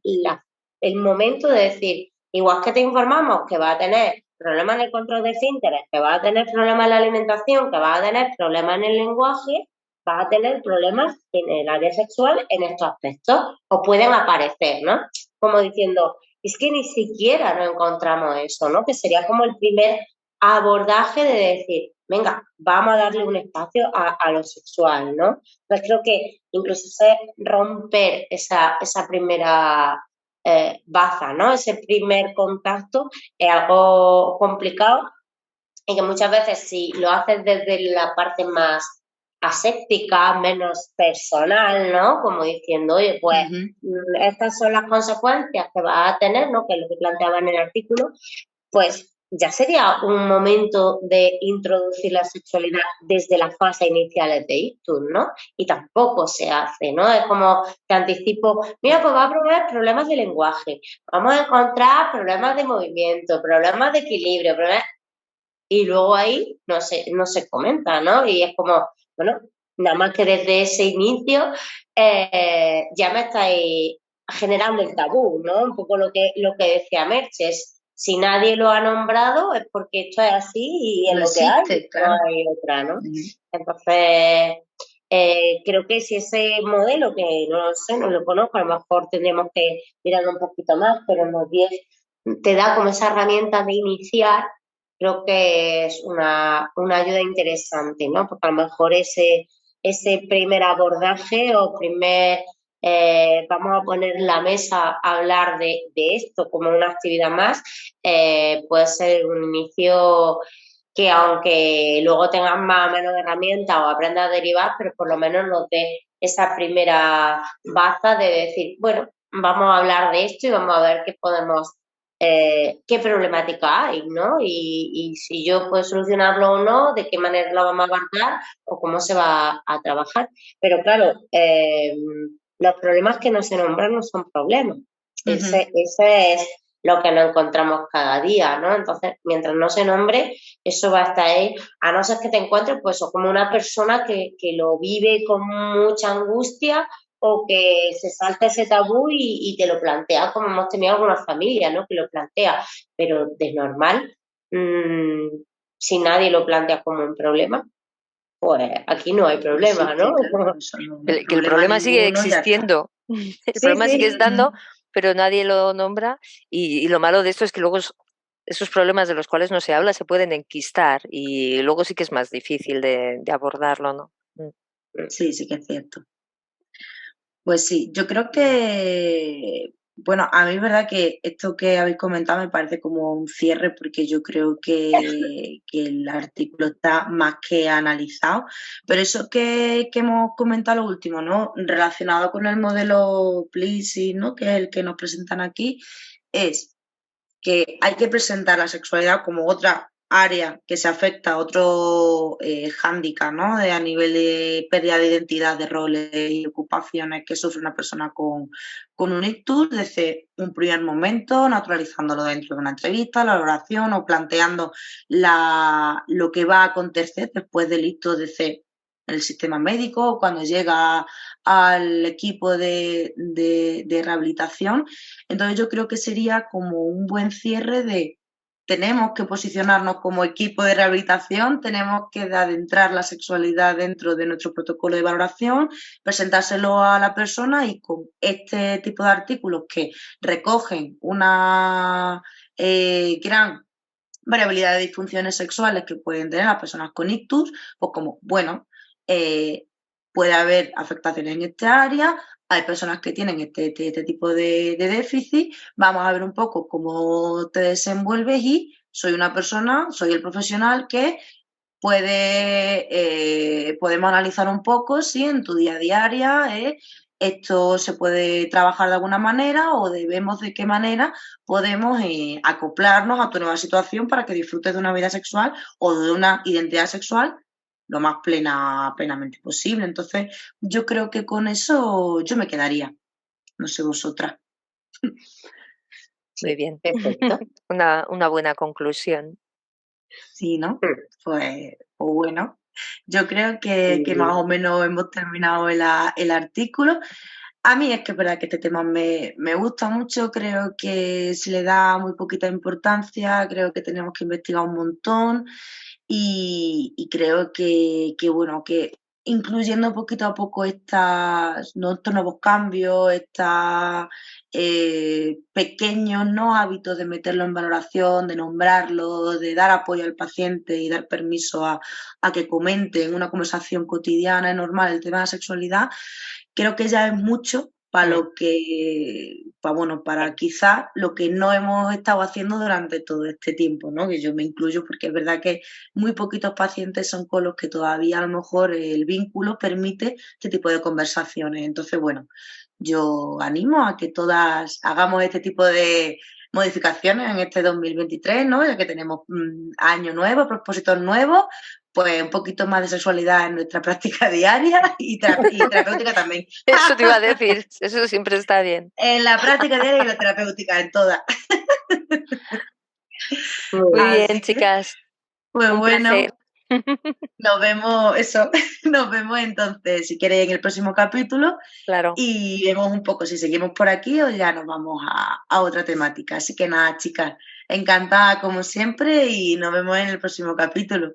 S3: el momento de decir, igual que te informamos que va a tener problemas en el control de esfínteres, que vas a tener problemas en la alimentación, que vas a tener problemas en el lenguaje, vas a tener problemas en el área sexual en estos aspectos, o pueden aparecer, ¿no? Como diciendo, es que ni siquiera nos encontramos eso, ¿no? Que sería como el primer abordaje de decir, venga, vamos a darle un espacio a lo sexual, ¿no? Pues creo que incluso romper esa primera baza, ¿no? Ese primer contacto es algo complicado y que muchas veces si lo haces desde la parte más aséptica, menos personal, ¿no? Como diciendo, oye, pues estas son las consecuencias que vas a tener, ¿no? Que es lo que planteaba en el artículo, pues ya sería un momento de introducir la sexualidad desde las fases iniciales de ictus, ¿no? Y tampoco se hace, ¿no? Es como te anticipo, mira, pues va a probar problemas de lenguaje, vamos a encontrar problemas de movimiento, problemas de equilibrio, y luego ahí no se comenta, ¿no? Y es como, bueno, nada más que desde ese inicio ya me estáis generando el tabú, ¿no? Un poco lo que decía Merches. Si nadie lo ha nombrado es porque esto es así y es
S1: No
S3: lo que hay,
S1: existe,
S3: no
S1: claro.
S3: hay otra, ¿no? Entonces, creo que si ese modelo, que no lo sé, no lo conozco, a lo mejor tendremos que mirar un poquito más, pero en los 10 te da como esa herramienta de iniciar, creo que es una ayuda interesante, ¿no? Porque a lo mejor ese primer abordaje o vamos a poner en la mesa a hablar de esto como una actividad más, puede ser un inicio que aunque luego tengas más o menos herramientas o aprendas a derivar, pero por lo menos nos dé esa primera baza de decir, bueno, vamos a hablar de esto y vamos a ver qué problemática hay, ¿no? Y si yo puedo solucionarlo o no, de qué manera lo vamos a abordar o cómo se va a trabajar. Pero claro, los problemas que no se nombran no son problemas. Ese es lo que nos encontramos cada día, ¿no? Entonces, mientras no se nombre, eso va a estar ahí, a no ser que te encuentres, pues, o como una persona que lo vive con mucha angustia o que se salta ese tabú y te lo plantea, como hemos tenido algunas familias, ¿no? Que lo plantea, pero de normal, si nadie lo plantea como un problema, pues aquí no hay
S1: No
S3: problema, ¿no?
S1: existe, claro. Eso no hay
S2: Que el
S1: problema
S2: problema sigue
S1: ninguno, ya está.
S2: existiendo, el
S3: Sí,
S2: problema sigue
S3: sí.
S2: estando, pero nadie lo nombra y lo malo de esto es que luego esos problemas de los cuales no se habla se pueden enquistar y luego sí que es más difícil de abordarlo, ¿no?
S1: Sí, sí que es cierto. Pues sí, yo creo que, bueno, a mí es verdad que esto que habéis comentado me parece como un cierre porque yo creo que el artículo está más que analizado, pero eso que hemos comentado lo último, ¿no? Relacionado con el modelo PLISI, ¿no? Que es el que nos presentan aquí, es que hay que presentar la sexualidad como otra área que se afecta a otro hándicap, ¿no? A nivel de pérdida de identidad, de roles y ocupaciones que sufre una persona con un ictus desde un primer momento, naturalizándolo dentro de una entrevista, la valoración o planteando lo que va a acontecer después del ictus desde el sistema médico, cuando llega al equipo de rehabilitación. Entonces yo creo que sería como un buen cierre de tenemos que posicionarnos como equipo de rehabilitación, tenemos que adentrar la sexualidad dentro de nuestro protocolo de valoración, presentárselo a la persona y con este tipo de artículos que recogen una gran variabilidad de disfunciones sexuales que pueden tener las personas con ictus, pues como, bueno, puede haber afectaciones en esta área, hay personas que tienen este tipo de déficit, vamos a ver un poco cómo te desenvuelves y soy una persona, soy el profesional que podemos analizar un poco si en tu día a día esto se puede trabajar de alguna manera o debemos de qué manera podemos acoplarnos a tu nueva situación para que disfrutes de una vida sexual o de una identidad sexual lo más plenamente posible. Entonces, yo creo que con eso yo me quedaría. No sé vosotras.
S2: Muy bien.
S3: Perfecto.
S2: Una buena conclusión.
S1: Sí, ¿no? Pues bueno, yo creo que más o menos hemos terminado el artículo. A mí es que es verdad que este tema me gusta mucho, creo que se le da muy poquita importancia, creo que tenemos que investigar un montón y creo bueno, que incluyendo poquito a poco estos nuevos cambios, estos pequeños ¿no? hábitos de meterlo en valoración, de nombrarlo, de dar apoyo al paciente y dar permiso a que comente en una conversación cotidiana y normal el tema de la sexualidad, creo que ya es mucho para lo que, para quizás lo que no hemos estado haciendo durante todo este tiempo, ¿no? Que yo me incluyo porque es verdad que muy poquitos pacientes son con los que todavía a lo mejor el vínculo permite este tipo de conversaciones. Entonces, bueno, yo animo a que todas hagamos este tipo de modificaciones en este 2023, ¿no? Ya que tenemos año nuevo, propósitos nuevos, pues un poquito más de sexualidad en nuestra práctica diaria y terapéutica también.
S2: Eso te iba a decir, eso siempre está bien.
S1: En la práctica diaria y en la terapéutica, en todas.
S2: Muy bien, chicas.
S1: Pues
S2: un
S1: bueno,
S2: placer.
S1: nos vemos entonces, si queréis, en el próximo capítulo.
S2: Claro.
S1: Y vemos un poco si seguimos por aquí o ya nos vamos a otra temática. Así que nada, chicas, encantada como siempre y nos vemos en el próximo capítulo.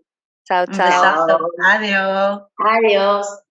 S2: Chao,
S1: Un
S2: chao.
S1: besazo. Adiós.
S3: Adiós.